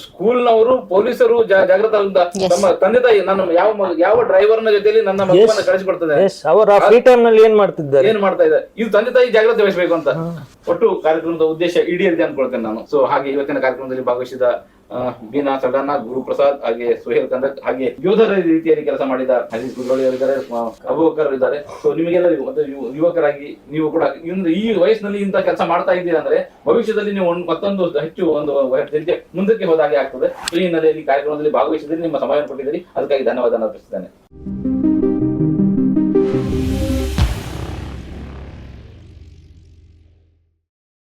Speaker 1: ಸ್ಕೂಲ್ನವರು ಪೊಲೀಸರು ಜಾಗೃತ ತಮ್ಮ ತಂದೆ ತಾಯಿ ನನ್ನ ಯಾವ ಡ್ರೈವರ್ನ ಜೊತೆಲಿ ನನ್ನ ಮಕ್ಕಳನ್ನ ಕಳಿಸಿಕೊಡ್ತದೆ,
Speaker 2: ಅವರ ಫ್ರೀ ಟೈಮ್ ನಲ್ಲಿ ಏನ್ ಮಾಡ್ತಾ
Speaker 1: ಇದ್ದಾರೆ, ಇದು ತಂದೆ ತಾಯಿ ಜಾಗೃತಿ ವಹಿಸಬೇಕು ಅಂತ ಒಟ್ಟು ಕಾರ್ಯಕ್ರಮದ ಉದ್ದೇಶ ಈಡೇರಿದೆ ಅನ್ಕೊಳ್ತೇನೆ ನಾನು. ಸೊ ಹಾಗೆ ಇವತ್ತಿನ ಕಾರ್ಯಕ್ರಮದಲ್ಲಿ ಭಾಗವಹಿಸಿದ ಬೀನಾ ಸಲ್ಡಾನ, ಗುರುಪ್ರಸಾದ್, ಹಾಗೆ ಸುಹೇಲ್ ಕಂದಕ್, ಹಾಗೆ ಯೋಧರ ರೀತಿಯಲ್ಲಿ ಕೆಲಸ ಮಾಡಿದ ಅಜೀಜ್ ಗುದ್ರೋಳಿ ಅವರಿದ್ದಾರೆ, ಅಬೂಬಕರ್ ಇದ್ದಾರೆ. ಸೊ ನಿಮಗೆಲ್ಲರಿಗೂ ಮತ್ತೆ ಯುವಕರಾಗಿ ನೀವು ಕೂಡ ಈ ವಯಸ್ಸಿನಲ್ಲಿ ಇಂತ ಕೆಲಸ ಮಾಡ್ತಾ ಇದ್ದೀರಾ ಅಂದ್ರೆ ಭವಿಷ್ಯದಲ್ಲಿ ನೀವು ಮತ್ತೊಂದು ಹೆಚ್ಚು ಒಂದು ಮುಂದಕ್ಕೆ ಹೋದಾಗೆ ಆಗ್ತದೆ. ಈ ಹಿನ್ನೆಲೆಯಲ್ಲಿ ಕಾರ್ಯಕ್ರಮದಲ್ಲಿ ಭಾಗವಹಿಸಿದ್ರೆ ನಿಮ್ಮ ಸಮಯ ಕೊಟ್ಟಿದ್ದೀರಿ, ಅದಕ್ಕಾಗಿ ಧನ್ಯವಾದ ಅರ್ಪಿಸುತ್ತೇನೆ.